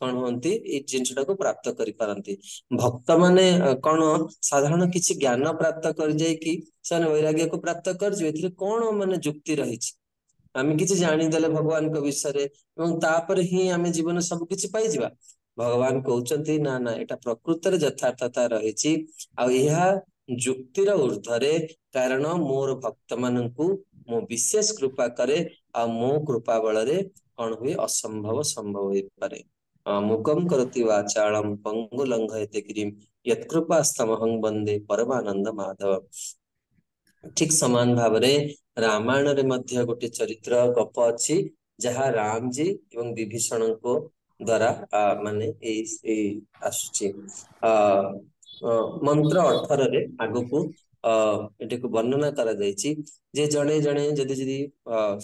କଣ ହୁଅନ୍ତି ଏଇ ଜିନିଷଟାକୁ ପ୍ରାପ୍ତ କରିପାରନ୍ତି ଭକ୍ତ ମାନେ କଣ ସାଧାରଣ କିଛି ଜ୍ଞାନ ପ୍ରାପ୍ତ କରିଯାଇକି ସେମାନେ ବୈରାଗ୍ୟକୁ ପ୍ରାପ୍ତ କରିଯିବେ ଏଥିରେ କଣ ମାନେ ଯୁକ୍ତି ରହିଛି ଆମେ କିଛି ଜାଣିଦେଲେ ଭଗବାନଙ୍କ ବିଷୟରେ ଏବଂ ତାପରେ ହିଁ ଆମେ ଜୀବନରେ ସବୁ କିଛି ପାଇଯିବା ଭଗବାନ କହୁଛନ୍ତି ନା ନା ଏଇଟା ପ୍ରକୃତରେ ଯଥାର୍ଥତା ରହିଛି ଆଉ ଏହା ଯୁକ୍ତିର ଉର୍ଦ୍ଧ୍ୱରେ କାରଣ ମୋର ଭକ୍ତ ମାନଙ୍କୁ ମୁଁ ବିଶେଷ କୃପା କରେ ଆଉ ମୋ କୃପା ବଳରେ କଣ ହୁଏ ଅସମ୍ଭବ ସମ୍ଭବ ହେଇପାରେ ମୁଗମ୍ କରତି ବାଚାଳମ୍ ପଙ୍ଗୁ ଲଙ୍ଘୟତେ ଗିରିମ୍ ୟତ୍କୃପାସ୍ତମହଂ ବନ୍ଦେ ପରମାନନ୍ଦ ମାଧବ ଠିକ ସମାନ ଭାବରେ ରାମାୟଣରେ ମଧ୍ୟ ଗୋଟେ ଚରିତ୍ର ଗପ ଅଛି ଯାହା ରାମଜୀ ଏବଂ ବିଭୀଷଣଙ୍କ ଦ୍ଵାରା ମାନେ ଏଇ ଆସୁଛି ଆ ମନ୍ତ୍ର 18ରେ ଆଗକୁ ଏଟାକୁ ବର୍ଣ୍ଣନା କରାଯାଇଛି ଯେ ଜଣେ ଜଣେ ଯଦି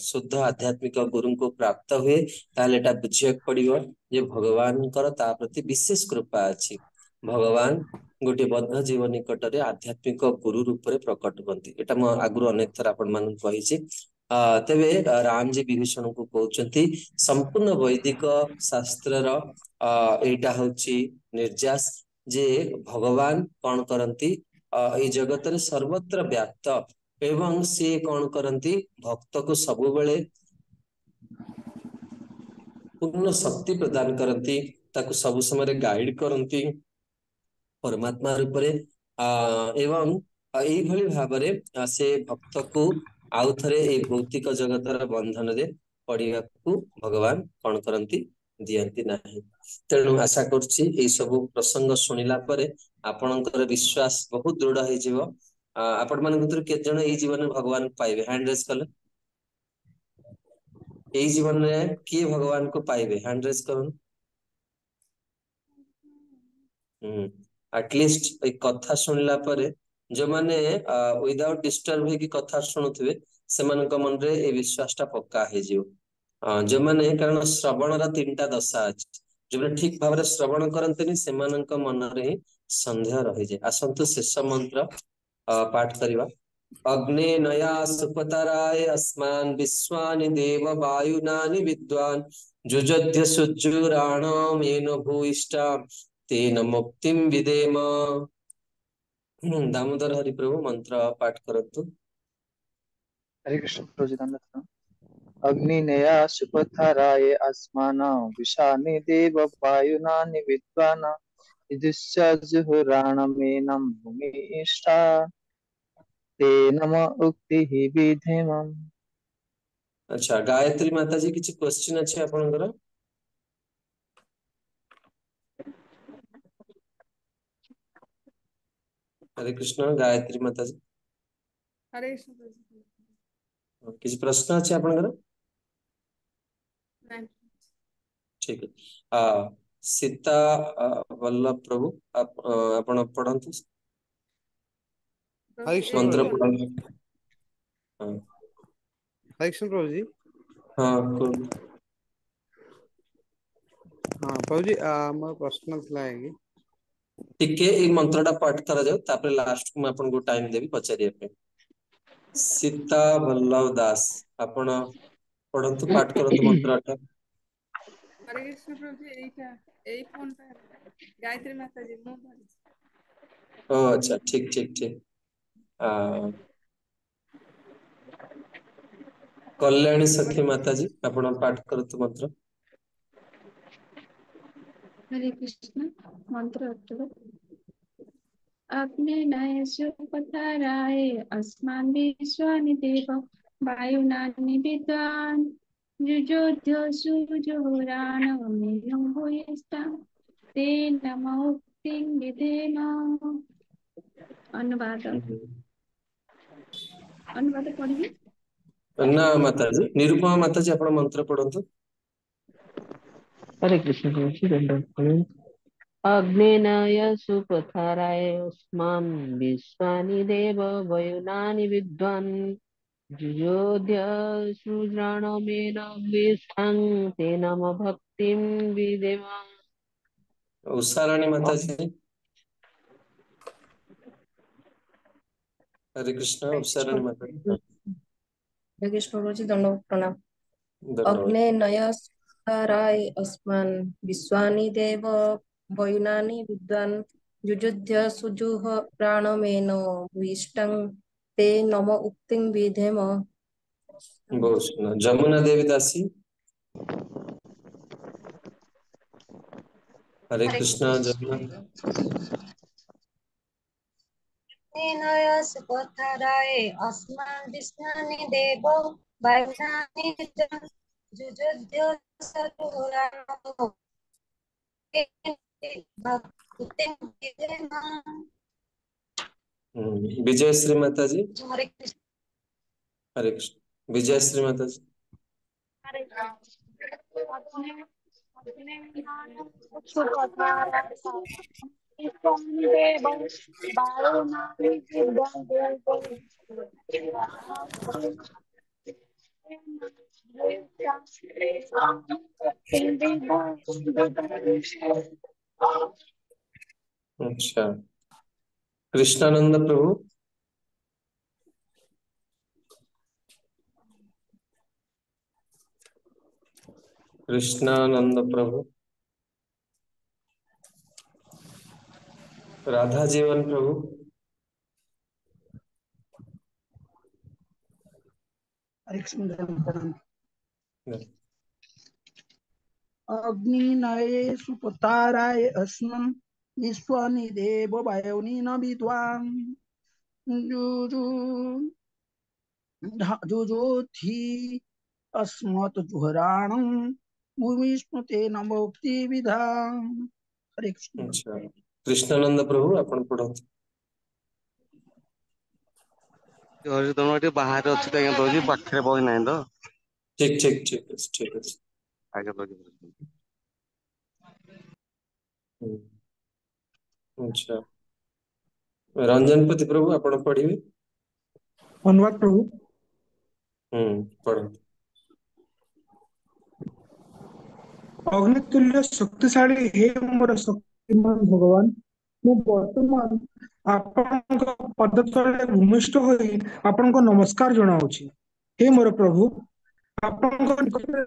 ଶୁଦ୍ଧ ଆଧ୍ୟାତ୍ମିକ ଗୁରୁଙ୍କୁ ପ୍ରାପ୍ତ ହୁଏ ତାହେଲେ ଏଟା ବୁଝିବାକୁ ପଡିବ ଯେ ଭଗବାନଙ୍କର ତା ପ୍ରତି ବିଶେଷ କୃପା ଅଛି ଭଗବାନ ଗୋଟେ ବଦ୍ଧ ଜୀବ ନିକଟରେ ଆଧ୍ୟାତ୍ମିକ ଗୁରୁ ରୂପରେ ପ୍ରକଟ ହୁଅନ୍ତି ଏଟା ମୁଁ ଆଗରୁ ଅନେକ ଥର ଆପଣ ମାନଙ୍କୁ କହିଛି ତେବେ ରାମଜୀ ବିଭୀଷଣଙ୍କୁ କହୁଛନ୍ତି ସମ୍ପୂର୍ଣ୍ଣ ବୈଦିକ ଶାସ୍ତ୍ରର ଏଇଟା ହଉଛି ନିର୍ଯାସ ଯେ ଭଗବାନ କଣ କରନ୍ତି ଏଇ ଜଗତରେ ସର୍ବତ୍ର ବ୍ୟାପ୍ତ ଏବଂ ସିଏ କଣ କରନ୍ତି ଭକ୍ତକୁ ସବୁବେଳେ ପୂର୍ଣ୍ଣ ଶକ୍ତି ପ୍ରଦାନ କରନ୍ତି ତାକୁ ସବୁ ସମୟରେ ଗାଇଡ କରନ୍ତି ପରମାତ୍ମା ରୂପରେ ଏବଂ ଏଇଭଳି ଭାବରେ ସେ ଭକ୍ତକୁ ଆଉ ଥରେ ଏଇ ଭୌତିକ ଜଗତର ବନ୍ଧନରେ ପଢିବାକୁ ଭଗବାନ କଣ କରନ୍ତି ଦିଅନ୍ତି ନାହିଁ ତେଣୁ ଆଶା କରୁଛି ଏଇ ସବୁ ପ୍ରସଙ୍ଗ ଶୁଣିଲା ପରେ ଆପଣଙ୍କର ବିଶ୍ୱାସ ବହୁତ ଦୃଢ ହେଇଯିବ ଆପଣ ମାନଙ୍କ ଭିତରୁ କେତେ ଜଣ ଏଇ ଜୀବନରେ ଭଗବାନ ପାଇବେ ହ୍ୟାଣ୍ଡ ରେଜ କଲେ ଏଇ ଜୀବନରେ କିଏ ଭଗବାନଙ୍କୁ ପାଇବେ ହ୍ୟାଣ୍ଡ ରେଜ କରନ୍ତୁ ଆଟଲିଷ୍ଟ ଏଇ କଥା ଶୁଣିଲା ପରେ ଯୋଉମାନେ ୱିଦାଉଟ୍ ଡିଷ୍ଟର୍ବ ହେଇକି କଥା ଶୁଣୁଥିବେ ସେମାନଙ୍କ ମନରେ ଏଇ ବିଶ୍ୱାସ ଟା ପକ୍କା ହେଇଯିବ ଯୋଉମାନେ କାରଣ ଶ୍ରବଣର 3ଟା ଦଶା ଅଛି ଯୋଉମାନେ ଠିକ ଭାବରେ ଶ୍ରବଣ କରନ୍ତିନି ସେମାନଙ୍କ ମନରେ ହିଁ ସନ୍ଦେହ ରହିଯାଏ ଆସନ୍ତୁ ଶେଷ ମନ୍ତ୍ର ପାଠ କରିବା ଅଗ୍ନେ ନୟା ସୁପତରାୟ अस्मान् विश्वानि देव वायुनानि विद्वान् जुजध्य सुजुराण मेन भूयिष्ठा तेन मुक्तिं विदेम दामोदर हरि प्रभु मंत्र पाठ करतु हरे कृष्ण प्रभुजी दंडवत अग्निनेया सुपथाराये अस्मान् विशानि देव वायुनानि विद्वान् जुहुराणमेनं भूमिष्ठा ते नम उक्तिः विधेमम् अच्छा गायत्री माता जी किसी क्वेश्चन अच्छे आपनकर हरे कृष्ण गायत्री माता जी हरे कृष्ण प्रभु किसी प्रश्न अच्छे आपनकर नहीं ठीक है सीता वल्लभ प्रभु आपण पढ़ंतु प्रभु जी मंत्र एक पढ़ंतु हाँ हरे कृष्ण प्रभु जी हाँ cool। हाँ प्रभु जी मोर प्रश्न थिला कि टिके एई मंत्रटा पाठ करा जाऊ तापर लास्ट को मैं आपनको टाइम देबी पचारिया पे सीता वल्लभ दास आपण पढ़ंतु पाठ करंतु मंत्रटा हरे कृष्ण प्रभु जी एटा एई फोन टा गायत्री माता जी मु धरिଛି ओ अच्छा ठीक ठीक ठीक कल्याणी सखी माता जी आपण पाठ करतु मंत्र। हरे कृष्ण। मंत्र अर्थः अग्नेनाय सुपथाराय अस्मान् विश्वानि देव वायुनानि विद्वान् युजोध्य सुजुहुराणमेनो भूयिष्ठां ते नमोक्तिं विधेम। अनुवाद पढ़िए। ना माता जी निरुपमा माता जी आपण मंत्र पढ़ंतु। हरे कृष्ण प्रभु दंडवत अग्नेनाय सुपथाराय अस्मान् विश्वानि देव वयुनानि विद्वान् जुजोध्य सुजानमेन विष्ठं ते नम भक्तिं विदेम। उषाराणी माता जी। हरे कृष्ण उषाराणी माता जी। हरे कृष्ण प्रभु जी दंडवत प्रणाम। धन्यवाद। अग्ने नयस्काराय अस्मान् विश्वानि देव वयुनानि विद्वान् युजुध्य सुजुह प्राणमेन भूयिष्ठं ते नम उक्तिं विधेम। बहुत सुंदर। जमुना देवी दासी। हरे कृष्ण जमुना। सुपथाराय अस्मान् विश्वानि देव वायुनानि विद्वान् जुजोध्य सुजुहुराणमेनो भक्तिं विधेम। विजयश्री माता जी। हरे कृष्ण। हरे कृष्ण विजयश्री माता जी। अच्छा कृष्णानंद प्रभु। कृष्णानंद प्रभु। राधा जीवन प्रभु। हरे कृष्ण। अग्निनये सुपथाराय अस्मान् विश्वानि देव वायुनानि विद्वान् जुजोधि अस्मत् जुहराणं भूमिष्णुते नमोक्ति विधाम। हरे कृष्ण। अच्छा कृष्णानंद प्रभु आपण पढ़ंतु। तम बाहर अच्छी तो आज्ञा प्रभु पाखे बही ना तो ठीक ठीक ठीक है ठीक है आज्ञा प्रभु। अच्छा रंजनपति प्रभु आपण पढ़िए। अनुवाद प्रभु। पढ़ंतु। अग्नितुल्य शक्तिशाली हे मोर शक्तिमान भगवान मु वर्तमान आपनक पद तले भूमिष्ठ होई आपनको नमस्कार जनाउछि। हे मोर प्रभु आपनक निकटरे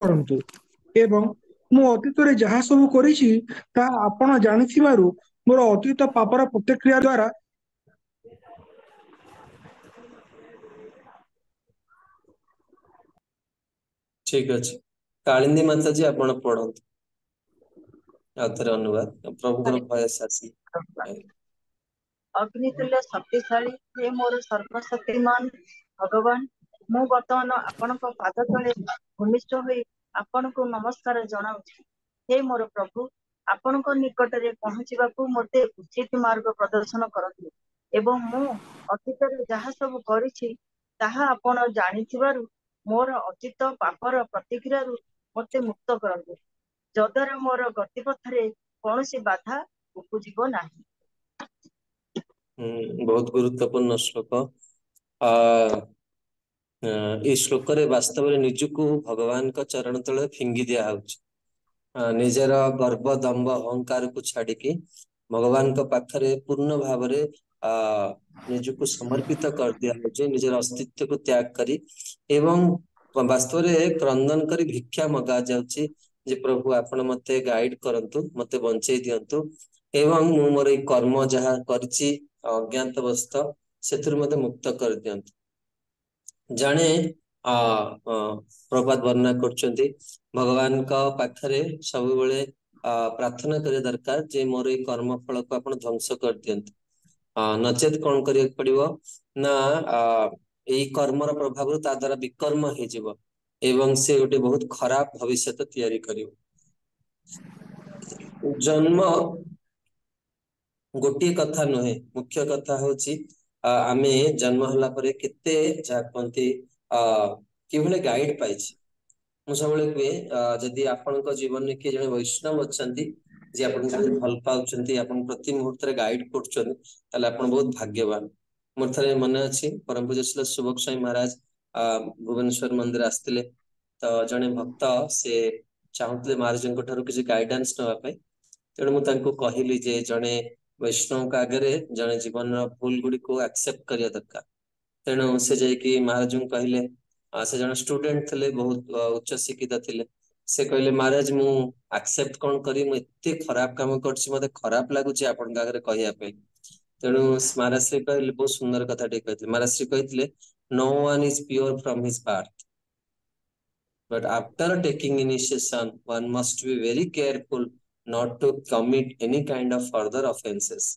करंतु एवं मु अतीतरे जहा सब करिछि ता आपण जानिथिबारु मोर अतीत पापर प्रतिक्रिया द्वारा ठीक अच्छे कालिंदी माता जी आपण पढ़ंतु। आउथरे अनुवाद प्रभुकर भयस आसी। अग्नितुल्य शक्तिशाली हे मोर सर्वशक्तिमान भगवान मु वर्तमान आपणक पाद तले भूमिष्ठ होई आपणको नमस्कार जनाउछि। हे मोर प्रभु आपणको निकटरे पहुँचिबाकू मते उचित मार्ग प्रदर्शन करନ୍ତୁ एवं मु अतीतरे जहा सब करिछि ताहा आपण जानिथिबारु मोर अतीत पापर प्रतिक्रियारु मते मुक्त करନ୍ତୁ जद्वारा मोर गतिपथरे कौनसी बाधा उपजिब नाही। बहुत गुरुत्वपूर्ण श्लोक। ए श्लोक रे वास्तव रे निजको भगवान का चरण तले फिंगी दिया होउछ। निजर गर्व दंभ अहंकार को छाड़ी के भगवान का पाखरे पूर्ण भाव रे निजको समर्पित कर दिया होउछ। निजर अस्तित्व को त्याग करी एवं वास्तव रे क्रंदन करी भिक्षा मगा जाउची जे प्रभु आपण मते गाइड करंतु मते बंचै दियंतु एवं मु मोर कर्म जहा करछि अज्ञात अवस्था सेथुर मते मुक्त कर दियंतु। जड़े प्रभात वर्णना करछन्ती भगवान का पाखरे सब बेले प्रार्थना करे दरकार जे मोर ए कर्म फल को आपण ध्वंस कर दियंत नचेत कौन करिया पड़िबो ना एई कर्मर प्रभाव ता द्वारा विकर्म हे जिवो एवं से गोटे बहुत खराब भविष्य तैयारी करिवो। जन्म गोटे कथा नुहे मुख्य कथा होची आमे जन्म हला परे केते जापंती किभले गाइड पाइछि मु सबले कुए जदि आपनक जीवन में के जने वैष्णव अछंती जे आपन जदि भल पाउछंती आपन प्रति मुहूर्त रे गाइड करछन ताले आपन बहुत भाग्यवान। मोर थरे मने अछि परम पूज्य श्री सुबक साई महाराज भुवनेश्वर मंदिर आस्तिले तो जने भक्त से चाहुतले महाराजन ठारू किछि गाइडेंस नवा पय तेणु मु तांको कहिली जे जने वैष्णव का आगे जने जीवन भूल गुडी को एक्सेप्ट करिया दरकार तेणु से जाइकी महाराज कहले से जन स्टूडेंट थे बहुत उच्च शिक्षित थे से कहले महाराज मु एक्सेप्ट कौन करी मु एते खराब काम करछि मते खराब लागुछि आपन आगे कहया पे तेणु महाराज श्री कहले बहुत सुंदर कथा टे कहले महाराज श्री कहले no one is pure from his birth but after taking initiation one must be very careful not to commit any kind of further offenses।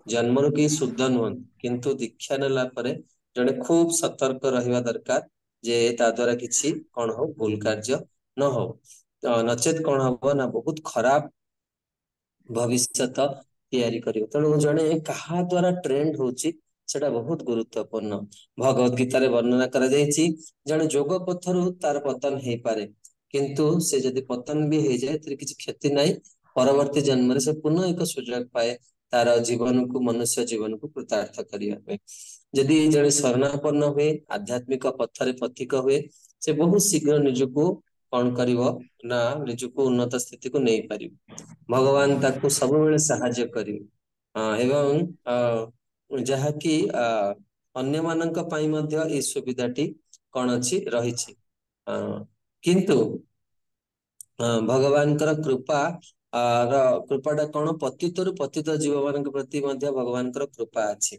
जन्मर की शुद्ध नुहन किंतु दीक्षा नेला परे जने खूब सतर्क रहिवा दरकार जे ता द्वारा किछि कोन हो भूल कार्य न हो नचेत कोन हो ना बहुत खराब भविष्य तैयारी करियो। तेणु जने कहा द्वारा ट्रेंड होची सेटा बहुत गुरुत्वपूर्ण भगवत गीता रे वर्णना करा जायछि जने जोग पथरु तार पतन हे पारे किंतु से जदि पतन भी हे जाय तरी किछि क्षति नाही परवर्ती जन्म रे से पुनः एक सुजोग पाए तार जीवन को मनुष्य जीवन को कृतार्थ करिया पे जदि जने शरणापन्न हुए आध्यात्मिक पथरे पथिक हुए से बहुत शीघ्र निजको कौन करिवो ना निजको उन्नत स्थिति को नहीं पारिबो भगवान ताको सब बेले सहाय्य करिवे एवं जहा कि अन्य मानक पई मध्य ए सुविधाटी कोन अछि रहिछि किंतु भगवान कर कृपा कृपाटा कौन पतितरु पतित जीव मान प्रति मध्य भगवान कर कृपा अछि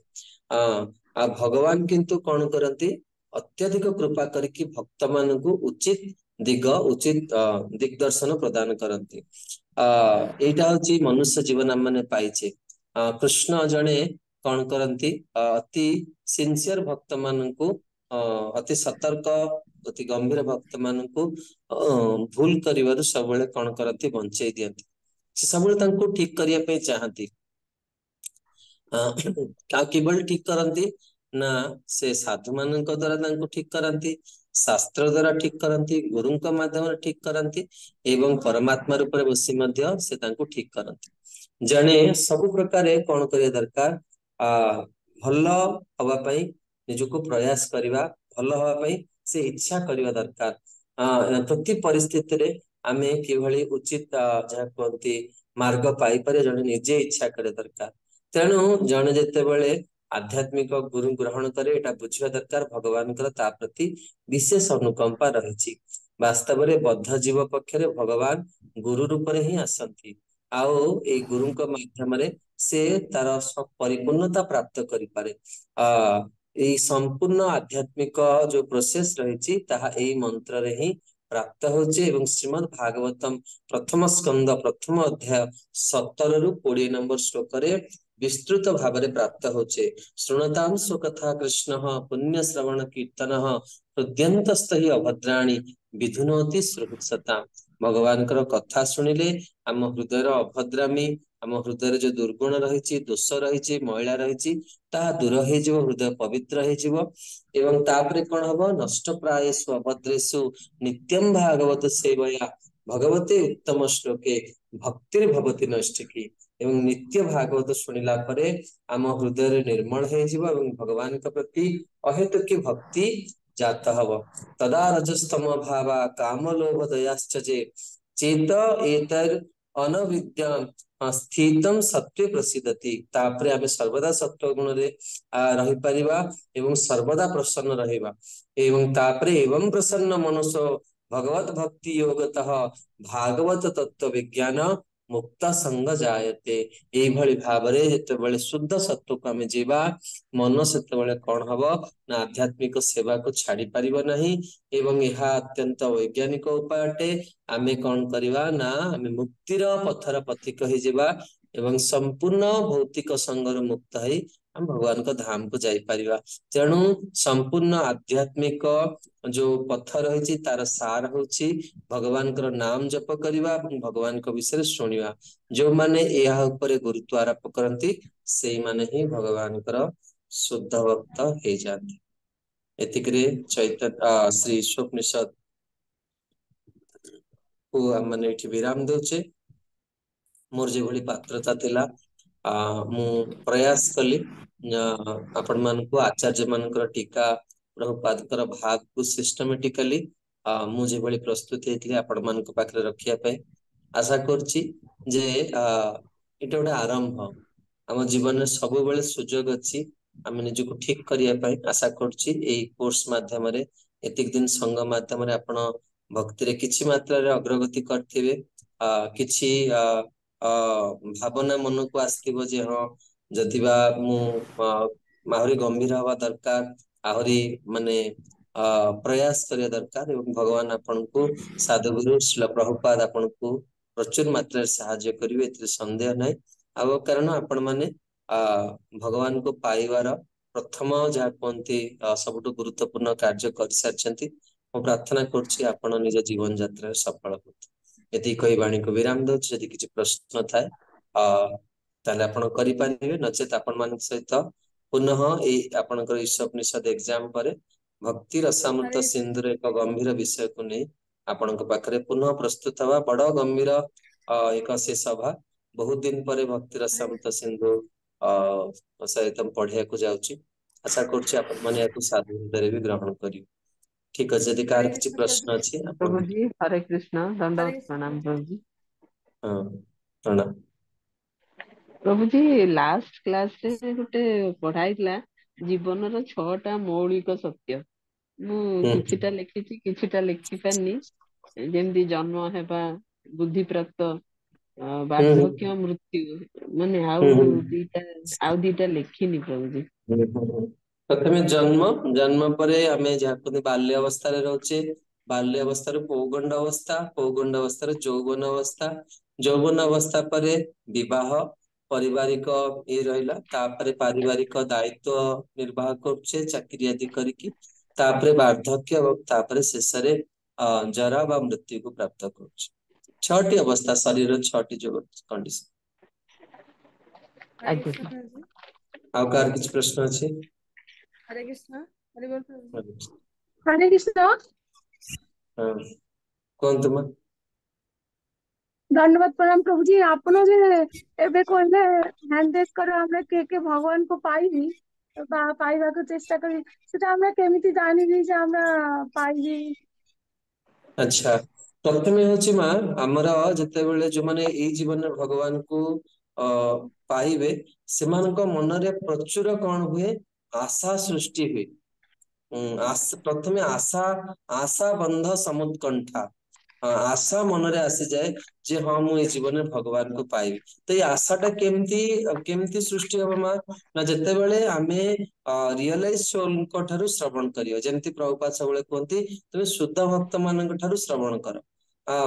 भगवान किंतु कौन करती अत्यधिक कृपा करके भक्त मान को उचित दिग उचित दिग्दर्शन प्रदान करती एटा होची मनुष्य जीवन आम माने पाइछे कृष्ण जने कौन करती अति सिंसियर भक्त मान को अति सतर्क अति गंभीर भक्त मान को भूल करिवार सब बेले कौन करती बंचई दियंती से सब बेले तांको ठीक करिया पे चाहती केवल ठीक करती ना से साधु मान द्वारा तांको ठीक करती शास्त्र द्वारा ठीक करती गुरु माध्यम ठीक करती एवं परमात्मा रूप में बसी मध्य से तांको ठीक करती जने सब प्रकार कौन करिया दरकार भल हवा पाई निजको प्रयास करिवा भल हवा पाई से इच्छा करिवा दरकार प्रति परिस्थिति रे आमे किभली उचित जहा कहती मार्ग पाई पारे जने निजे इच्छा करे दरकार तेणु जने जेते बेले आध्यात्मिक गुरु ग्रहण करे एटा बुझिवा दरकार भगवान ता प्रति विशेष अनुकंपा रहिछि वास्तव रे बद्ध जीव पक्षरे भगवान गुरु रूप रे ही आसंती आओ ए गुरु माध्यम रे से तार परिपूर्णता प्राप्त करि पारे ए संपूर्ण आध्यात्मिक जो प्रोसेस रहिछि ताहा एई मंत्र रे ही प्राप्त होचे एवं श्रीमद् भागवतम प्रथम स्कंद प्रथम अध्याय 17 रु 20 नंबर श्लोक रे विस्तृत भाव में प्राप्त होचे श्रृणतां स्वकथा कृष्ण पुण्य श्रवण कीर्तन हृद्यंतस्थ ही अभद्राणी विधुनोति सुहृत्सता भगवान कथा शुणिले आम हृदय अभद्रामी आम हृदय जो दुर्गुण रही दोष रही मैला रही दूर हो हृदय पवित्र हो तापरे कौन हम नष्ट प्रायेषु अभद्रेषु नित्यं भागवत सेवया भगवते उत्तम श्लोके भक्तिर भवति नष्टिकी एवं नित्य भागवत शुणिला परे आम हृदय निर्मल हो भगवान के प्रति अहेतुकी भक्ति जात हव तदा रजस्तम भावा काम लोभ दयाश्चे चेत एतर अनविद्यम स्थितम सत्वे प्रसिद्धति तापरे आमे सर्वदा सत्व गुण रे रहि परिबा एवं सर्वदा प्रसन्न रहिबा एवं तापरे एवं प्रसन्न मनसो भगवत भक्ति योगतः भागवत तत्व विज्ञान ମୁକ୍ତ ସଙ୍ଗ ଜାୟତେ। ଏଇଭଳି ଭାବରେ ଯେତେବେଳେ ଶୁଦ୍ଧ ସତ୍ୱକୁ ଆମେ ଯିବା, ମନ ସେତେବେଳେ କଣ ହବ ନା ଆଧ୍ୟାତ୍ମିକ ସେବାକୁ ଛାଡି ପାରିବ ନାହିଁ। ଏବଂ ଏହା ଅତ୍ୟନ୍ତ ବୈଜ୍ଞାନିକ ଉପାୟ ଅଟେ। ଆମେ କଣ କରିବା ନା ଆମେ ମୁକ୍ତିର ପଥର ପଥିକ ହେଇଯିବା ଏବଂ ସମ୍ପୂର୍ଣ୍ଣ ଭୌତିକ ସଙ୍ଗରୁ ମୁକ୍ତ ହେଇ ଆମେ ଭଗବାନଙ୍କ ଧାମକୁ ଯାଇପାରିବା। ତେଣୁ ସମ୍ପୂର୍ଣ୍ଣ ଆଧ୍ୟାତ୍ମିକ ଯୋଉ ପଥ ରହିଛି ତାର ସାର ହଉଛି ଭଗବାନଙ୍କର ନାମ ଜପ କରିବା ଏବଂ ଭଗବାନଙ୍କ ବିଷୟରେ ଶୁଣିବା। ଯୋଉମାନେ ଏହା ଉପରେ ଗୁରୁତ୍ୱ ଆରୋପ କରନ୍ତି ସେଇମାନେ ହିଁ ଭଗବାନଙ୍କର ଶୁଦ୍ଧ ଭକ୍ତ ହେଇଯାନ୍ତି। ଏତିକିରେ ଶ୍ରୀ ଈଶୋପନିଷଦ କୁ ଆମେ ଏଠି ବିରାମ ଦଉଛେ। ମୋର ଯେଭଳି ପାତ୍ରତା ଥିଲା ମୁଁ ପ୍ରୟାସ କଲି ଆପଣ ମାନଙ୍କୁ ଆଚାର୍ଯ୍ୟ ମାନଙ୍କର ଟୀକା ପ୍ରଭୁପାଦଙ୍କର ଭାଗକୁ ସିଷ୍ଟମେଟିକାଲି ମୁଁ ଯେଭଳି ପ୍ରସ୍ତୁତ ହେଇଥିଲି ଆପଣ ମାନଙ୍କ ପାଖରେ ରଖିବା ପାଇଁ ଆଶା କରୁଛି ଯେ ଏଇଟା ଗୋଟେ ଆରମ୍ଭ। ଆମ ଜୀବନରେ ସବୁବେଳେ ସୁଯୋଗ ଅଛି ଆମେ ନିଜକୁ ଠିକ କରିବା ପାଇଁ। ଆଶା କରୁଛି ଏଇ କୋର୍ସ ମାଧ୍ୟମରେ ଏତିକି ଦିନ ସଙ୍ଗ ମାଧ୍ୟମରେ ଆପଣ ଭକ୍ତିରେ କିଛି ମାତ୍ରାରେ ଅଗ୍ରଗତି କରିଥିବେ। କିଛି ଭାବନା ମନକୁ ଆସିଥିବ ଯେ ହଁ ଯଦିବା ମୁଁ ଆହୁରି ଗମ୍ଭୀର ହବା ଦରକାର, ଆହୁରି ମାନେ ପ୍ରୟାସ କରିବା ଦରକାର ଏବଂ ଭଗବାନ ଆପଣଙ୍କୁ ସାଧୁଗୁରୁ ଶ୍ରୀଲ ପ୍ରଭୁପାଦ ଆପଣଙ୍କୁ ପ୍ରଚୁର ମାତ୍ରାରେ ସାହାଯ୍ୟ କରିବେ, ଏଥିରେ ସନ୍ଦେହ ନାହିଁ। ଆଉ କାରଣ ଆପଣ ମାନେ ଭଗବାନଙ୍କୁ ପାଇବାର ପ୍ରଥମ ଯାହା କୁହନ୍ତି ସବୁଠୁ ଗୁରୁତ୍ୱପୂର୍ଣ୍ଣ କାର୍ଯ୍ୟ କରିସାରିଛନ୍ତି। ମୁଁ ପ୍ରାର୍ଥନା କରୁଛି ଆପଣ ନିଜ ଜୀବନ ଯାତ୍ରାରେ ସଫଳ ହୁଅନ୍ତୁ। ଏତିକି କହି ବାଣୀକୁ ବିରାମ ଦଉଛି। ଯଦି କିଛି ପ୍ରଶ୍ନ ଥାଏ ତାହେଲେ ଆପଣ କରିପାରିବେ, ନଚେତ ଆପଣ ମାନଙ୍କ ସହିତ ପୁନଃ ଏଇ ଆପଣଙ୍କର ଈଶୋପନିଷଦ ଏକ୍ଜାମ ପରେ ଭକ୍ତି ରସାମୃତ ହରେ ସିନ୍ଧୁର ଏକ ଗମ୍ଭୀର ବିଷୟକୁ ନେଇ ଆପଣଙ୍କ ପାଖରେ ପୁନଃ ପ୍ରସ୍ତୁତ ହବା ବଡ ଗମ୍ଭୀର ଏକ ସେ ସଭା। ବହୁତ ଦିନ ପରେ ଭକ୍ତି ହରେ ରସାମୃତ ସିନ୍ଧୁ ସହିତ ପଢିବାକୁ ଯାଉଛି। ଆଶା କରୁଛି ଆପଣ ମାନେ ଏହାକୁ ସାଧୁ ହୃଦୟରେ ବି ଗ୍ରହଣ କରିବେ। ଠିକ ଅଛି, ଯଦି ହରେ କାହାର କିଛି କୃଷ୍ଣ ପ୍ରଶ୍ନ ପ୍ରଭୁ। ଅଛି ଆପଣ ପ୍ରଭୁଜୀ ହରେ କୃଷ୍ଣ, ହରେ ଦଣ୍ଡବତ କୃଷ୍ଣ ପ୍ରଣାମ ପ୍ରଭୁ। ପ୍ରଭୁଜୀ। ହଁ ପ୍ରଣାମ। ପ୍ରଭୁଜୀ ଲାଷ୍ଟ କ୍ଲାସରେ ଗୋଟେ ପଢା ହେଇଥିଲା ଜୀବନର 6ଟା ମୌଳିକ ସତ୍ୟ। ମୁଁ ହୁଁ କିଛିଟା ଲେଖିଛି, କିଛିଟା ଲେଖି ପାରିନି। ଯେମିତି ଜନ୍ମ ହେବା, ବୁଦ୍ଧି ପ୍ରାପ୍ତ, ହୁଁ ବାର୍ଦ୍ଧକ୍ୟ, ମୃତ୍ୟୁ, ମାନେ ହୁଁ ଆଉ ହୁଁ ଦିଟା ଲେଖିନି ପ୍ରଭୁଜୀ। ପ୍ରଥମେ ଜନ୍ମ ପରେ ଆମେ ଯାହା କହନ୍ତି ବାଲ୍ୟ ଅବସ୍ଥାରେ ରହୁଛେ। ବାଲ୍ୟ ଅବସ୍ଥାରୁ ପୌଗଣ୍ଡ ଅବସ୍ଥା, ପୌଗଣ୍ଡ ଅବସ୍ଥାରୁ ଯୌବନ ଅବସ୍ଥା, ଯୌବନ ଅବସ୍ଥା ପରେ ବିବାହ, ପାରିବାରିକ ଇଏ ରହିଲା, ତାପରେ ପାରିବାରିକ ଦାୟିତ୍ଵ ନିର୍ବାହ କରୁଛେ ଚାକିରି ଆଦି କରିକି। ତାପରେ ବାର୍ଦ୍ଧକ୍ୟ ଏବଂ ତାପରେ ଶେଷରେ ଜରା ବା ମୃତ୍ୟୁକୁ ପ୍ରାପ୍ତ କରୁଛି। 6ଟି ଅବସ୍ଥା, ଶରୀରର 6ଟି ଯୋଉ କଣ୍ଡିସନ। ହରେ ଆଜ୍ଞା। କୃଷ୍ଣ ପ୍ରଭୁ। ଆଉ କାହାର କିଛି ପ୍ରଶ୍ନ ଅଛି? ହରେ କୃଷ୍ଣ, ହରେ ବୋଲ ପ୍ରଭୁ। ହରେ କୃଷ୍ଣ। ହଁ କୁହନ୍ତୁ ମା। ଧନ୍ୟବାଦ ପ୍ରଣାମ ପ୍ରଭୁଜୀ। ଆପଣ ଯେ ଏବେ କହିଲେ କର ଆମେ କିଏ ଭଗବାନଙ୍କୁ ପାଇବି ବା ପାଇବାକୁ ଚେଷ୍ଟା କରିବି, ସେଟା ଆମେ କେମିତି ଜାଣିବି ଯେ ଆମେ ପାଇବି? ଆଚ୍ଛା, ପ୍ରଥମେ ହଉଛି ମା ଆମର ଯେତେବେଳେ ଯୋଉମାନେ ଏଇ ଜୀବନରେ ଭଗବାନଙ୍କୁ ଅ ପାଇବେ ସେମାନଙ୍କ ମନରେ ପ୍ରଚୁର କଣ ହୁଏ ଆଶା ସୃଷ୍ଟି ହୁଏ। ପ୍ରଥମେ ଆଶା ବନ୍ଧ ସମୁତ୍କଣ୍ଠା। ଆଶା ମନରେ ଆସିଯାଏ ଯେ ହଁ ମୁଁ ଏଇ ଜୀବନରେ ଭଗବାନଙ୍କୁ ପାଇବି। ତ ଏଇ ଆଶା ଟା କେମିତି ସୃଷ୍ଟି ହବ ମା? ନା ଯେତେବେଳେ ଆମେ ରିଅଲାଇଜ ସୋଲଙ୍କ ଠାରୁ ଶ୍ରବଣ କରିବା, ଯେମିତି ପ୍ରଭୁପାଦ ସବୁବେଳେ କୁହନ୍ତି ତୁମେ ଶୁଦ୍ଧ ଭକ୍ତ ମାନଙ୍କ ଠାରୁ ଶ୍ରବଣ କର।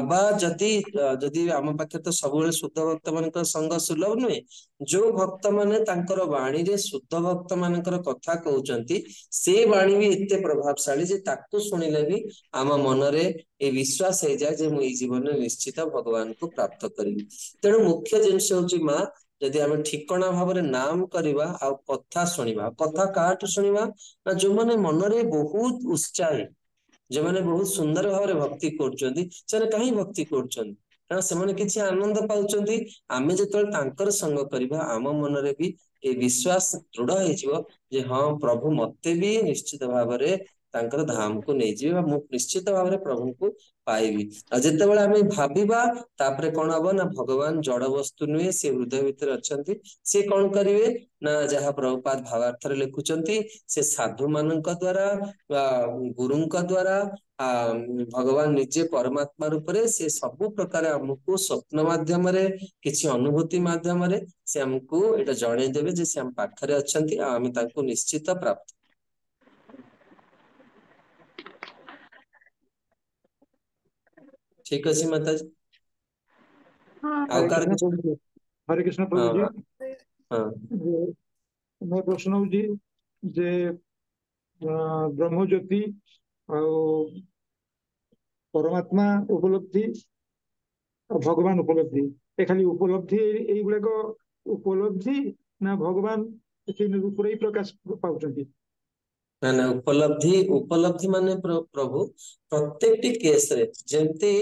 ବା ଯଦି ଆମ ପାଖରେ ତ ସବୁବେଳେ ଶୁଦ୍ଧ ଭକ୍ତ ମାନଙ୍କ ସଙ୍ଗ ସୁଲଭ ନୁହେଁ, ଯୋଉ ଭକ୍ତ ମାନେ ତାଙ୍କର ବାଣୀରେ ଶୁଦ୍ଧ ଭକ୍ତ ମାନଙ୍କର କଥା କହୁଛନ୍ତି ସେ ବାଣୀ ବି ଏତେ ପ୍ରଭାବଶାଳୀ ଯେ ତାକୁ ଶୁଣିଲେ ବି ଆମ ମନରେ ଏ ବିଶ୍ୱାସ ହେଇଯାଏ ଯେ ମୁଁ ଏଇ ଜୀବନରେ ନିଶ୍ଚିତ ଭଗବାନଙ୍କୁ ପ୍ରାପ୍ତ କରିବି। ତେଣୁ ମୁଖ୍ୟ ଜିନିଷ ହଉଛି ମା ଯଦି ଆମେ ଠିକଣା ଭାବରେ ନାମ କରିବା ଆଉ କଥା ଶୁଣିବା। କଥା କାହାଠୁ ଶୁଣିବା? ନା ଯୋଉମାନେ ମନରେ ବହୁତ ଉତ୍ସାହୀ, ଯୋଉମାନେ ବହୁତ ସୁନ୍ଦର ଭାବରେ ଭକ୍ତି କରୁଛନ୍ତି, ସେମାନେ କାହିଁ ଭକ୍ତି କରୁଛନ୍ତି? କାରଣ ସେମାନେ କିଛି ଆନନ୍ଦ ପାଉଛନ୍ତି। ଆମେ ଯେତେବେଳେ ତାଙ୍କର ସଙ୍ଗ କରିବା ଆମ ମନରେ ବି ଏ ବିଶ୍ୱାସ ଦୃଢ ହେଇଯିବ ଯେ ହଁ ପ୍ରଭୁ ମତେ ବି ନିଶ୍ଚିତ ଭାବରେ ତାଙ୍କର ଧାମକୁ ନେଇଯିବେ ବା ମୁଁ ନିଶ୍ଚିତ ଭାବରେ ପ୍ରଭୁଙ୍କୁ ପାଇବି। ଆଉ ଯେତେବେଳେ ଆମେ ଭାବିବା ତାପରେ କଣ ହବ ନା ଭଗବାନ ଜଡ ବସ୍ତୁ ନୁହେଁ, ସେ ହୃଦୟ ଭିତରେ ଅଛନ୍ତି। ସେ କଣ କରିବେ ନା ଯାହା ପ୍ରଭୁପାଦ ଭାବାର୍ଥରେ ଲେଖୁଛନ୍ତି, ସେ ସାଧୁ ମାନଙ୍କ ଦ୍ଵାରା ବା ଗୁରୁଙ୍କ ଦ୍ଵାରା ଭଗବାନ ନିଜେ ପରମାତ୍ମା ରୂପରେ ସେ ସବୁ ପ୍ରକାର ଆମକୁ ସ୍ୱପ୍ନ ମାଧ୍ୟମରେ କିଛି ଅନୁଭୂତି ମାଧ୍ୟମରେ ସେ ଆମକୁ ଏଇଟା ଜଣେଇଦେବେ ଯେ ସେ ଆମ ପାଖରେ ଅଛନ୍ତି ଆଉ ଆମେ ତାଙ୍କୁ ନିଶ୍ଚିତ ପ୍ରାପ୍ତ। ଠିକ ଅଛି ମାତାଜୀ। ଆଉ हरे କାହାର कृष्ण କିଛି? प्रभु जी। हरे कृष्ण ହଁ प्रभु जी। ହଁ ମୋ ପ୍ରଶ୍ନ ହଉଛି ଯେ ବ୍ରହ୍ମ ଜ୍ୟୋତି ଆଉ ପରମାତ୍ମା ଉପଲବ୍ଧି ଆଉ ଭଗବାନ ଉପଲବ୍ଧି, ଏ ଖାଲି ଉପଲବ୍ଧି ଏଇଗୁଡାକ ଉପଲବ୍ଧି ନା ଭଗବାନ ତିନି ରୂପରେ ହିଁ ପ୍ରକାଶ ପାଉଛନ୍ତି? ନା ନା ଉପଲବ୍ଧି ମାନେ ପ୍ରଭୁ ପ୍ରତ୍ୟେକଟି କେସରେ ଯେମିତି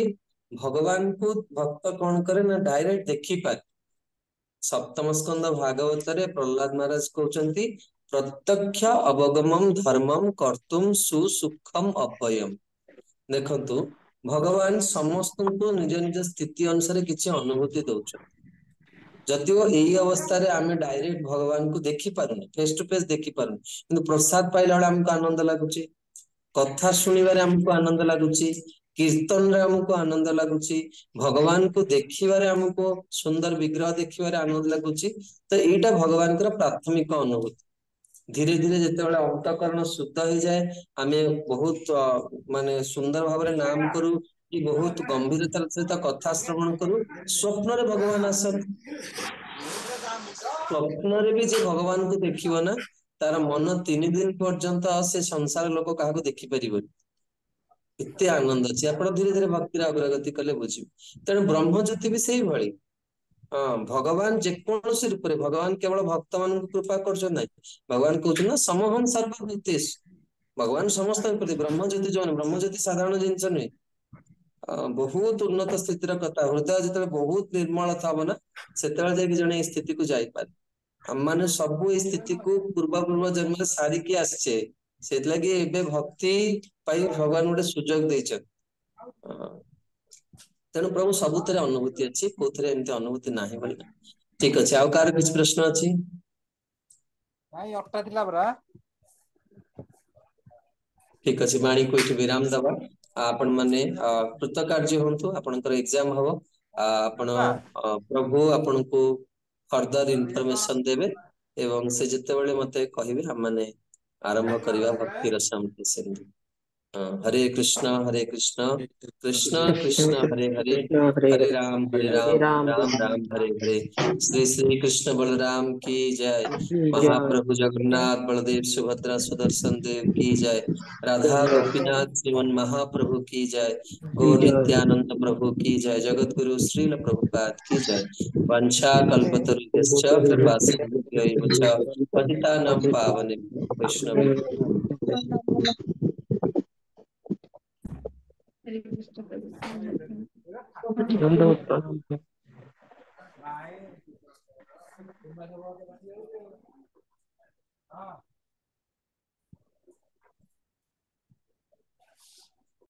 ଭଗବାନଙ୍କୁ ଭକ୍ତ କଣ କରେ ନା ଡାଇରେକ୍ଟ ଦେଖିପାରେ। ସପ୍ତମ ସ୍କନ୍ଦ ଭାଗବତରେ ପ୍ରହ୍ଲାଦ ମହାରାଜ କହୁଛନ୍ତି ପ୍ରତ୍ୟକ୍ଷ ଅବଗମମ୍ ଧର୍ମମ୍ କର୍ତ୍ତୁମ୍ ସୁସୁଖମ୍ ଅଭୟମ୍। ଦେଖନ୍ତୁ ଭଗବାନ ସମସ୍ତଙ୍କୁ ନିଜ ନିଜ ସ୍ଥିତି ଅନୁସାରେ କିଛି ଅନୁଭୂତି ଦଉଛନ୍ତି। ଯଦିଓ ଏଇ ଅବସ୍ଥାରେ ଆମେ ଡାଇରେକ୍ଟ ଭଗବାନଙ୍କୁ ଦେଖିପାରୁନି, ଫେସ ଟୁ ଫେସ ଦେଖିପାରୁନି, କିନ୍ତୁ ପ୍ରସାଦ ପାଇଲା ବେଳେ ଆମକୁ ଆନନ୍ଦ ଲାଗୁଛି, କଥା ଶୁଣିବାରେ ଆମକୁ ଆନନ୍ଦ ଲାଗୁଛି, କୀର୍ତ୍ତନରେ ଆମକୁ ଆନନ୍ଦ ଲାଗୁଛି, ଭଗବାନଙ୍କୁ ଦେଖିବାରେ ଆମକୁ ସୁନ୍ଦର ବିଗ୍ରହ ଦେଖିବାରେ ଆନନ୍ଦ ଲାଗୁଛି। ତ ଏଇଟା ଭଗବାନଙ୍କର ପ୍ରାଥମିକ ଅନୁଭୂତି। ଧୀରେ ଧୀରେ ଯେତେବେଳେ ଅନ୍ତଃକରଣ ଶୁଦ୍ଧ ହେଇଯାଏ, ଆମେ ବହୁତ ମାନେ ସୁନ୍ଦର ଭାବରେ ନାମ କରୁ କି ବହୁତ ଗମ୍ଭୀରତାର ସହିତ କଥା ଶ୍ରବଣ କରୁ, ସ୍ୱପ୍ନରେ ଭଗବାନ ଆସନ୍ତି। ସ୍ୱପ୍ନରେ ବି ଯେ ଭଗବାନଙ୍କୁ ଦେଖିବ ନା ତାର ମନ 3 ଦିନ ପର୍ଯ୍ୟନ୍ତ ସେ ସଂସାର ଲୋକ କାହାକୁ ଦେଖିପାରିବନି, ଏତେ ଆନନ୍ଦ ଅଛି। ଆପଣ ଧୀରେ ଧୀରେ ଭକ୍ତିର ଅଗ୍ରଗତି କଲେ ବୁଝିବେ। ତେଣୁ ବ୍ରହ୍ମଜ୍ୟୋତି ବି ସେଇଭଳି। ଭଗବାନ ଯେକୌଣସି ରୂପରେ, ଭଗବାନ କେବଳ ଭକ୍ତ ମାନଙ୍କୁ କୃପା କରୁଛନ୍ତି ନାହିଁ, ଭଗବାନ କହୁଛନ୍ତି ନା ସମହଂ ସର୍ବଭୂତେଷୁ, ଭଗବାନ ସମସ୍ତଙ୍କ ପ୍ରତି। ବ୍ରହ୍ମଜ୍ୟୋତି ଯୋଉମାନେ, ବ୍ରହ୍ମଜ୍ୟୋତି ସାଧାରଣ ଜିନିଷ ନୁହେଁ, ବହୁତ ଉନ୍ନତ ସ୍ଥିତିର କଥା। ହୃଦୟ ଯେତେବେଳେ ବହୁତ ନିର୍ମଳତା ହବ ନା ସେତେବେଳେ ଯାଇକି ଜଣେ ଏଇ ସ୍ଥିତିକୁ ଯାଇପାରେ। ଆମମାନେ ସବୁ ଏଇ ସ୍ଥିତିକୁ ପୂର୍ବ ଜନ୍ମରେ ସାରିକି ଆସିଛେ, ସେଥିଲାଗି ଏବେ ଭକ୍ତି ପାଇଁ ଭଗବାନ ଗୋଟେ ସୁଯୋଗ ଦେଇଛନ୍ତି। ତେଣୁ ପ୍ରଭୁ ସବୁଥିରେ ଅନୁଭୂତି ଅଛି, କୋଉଥିରେ ଏମିତି ଅନୁଭୂତି ନାହିଁ ବୋଲି ନାହିଁ। ଠିକ ଅଛି, ଆଉ କାହାର କିଛି ପ୍ରଶ୍ନ ଅଛି? ଭାଇ ଅଟା ଥିଲା ପରା। ଠିକ ଅଛି, ବାଣୀକୁ ଏଠି ବିରାମ ଦବା। ଆପଣ ମାନେ କୃତକାର୍ଯ୍ୟ ହୁଅନ୍ତୁ, ଆପଣଙ୍କର ଏକ୍ସାମ ହବ। ଆପଣ ପ୍ରଭୁ ଆପଣଙ୍କୁ ଫର୍ଦର ଇନଫର୍ମେସନ ଦେବେ ଏବଂ ସେ ଯେତେବେଳେ ମତେ କହିବେ ଆମମାନେ ଆରମ୍ଭ କରିବା ଭକ୍ତିର ସାମ୍ପ୍ରଦାୟିକ ସିନ୍ଧୁ। ହରେ କୃଷ୍ଣ କୃଷ୍ଣ କୃଷ୍ଣ ହରେ ହରେ, ହରେ ରାମ ରାମ ରାମ ହରେ ହରେ। ଶ୍ରୀ ଶ୍ରୀ कृष्ण बलराम की जय। महाप्रभु जगन्नाथ बलदेव सुभद्रा सुदर्शन देव की जय। राधा गोपीनाथ श्रीमन महाप्रभु की जय। गौर नित्यानंद प्रभु की जय। जगत गुरु श्रील प्रभुपाद की जय। वंशा कल्पतरुभ्यश्च कृपा सिन्धुभ्यैव च पतितानां पावनेभ्यो वैष्णवेभ्यो नमः। दंडवत प्रणाम।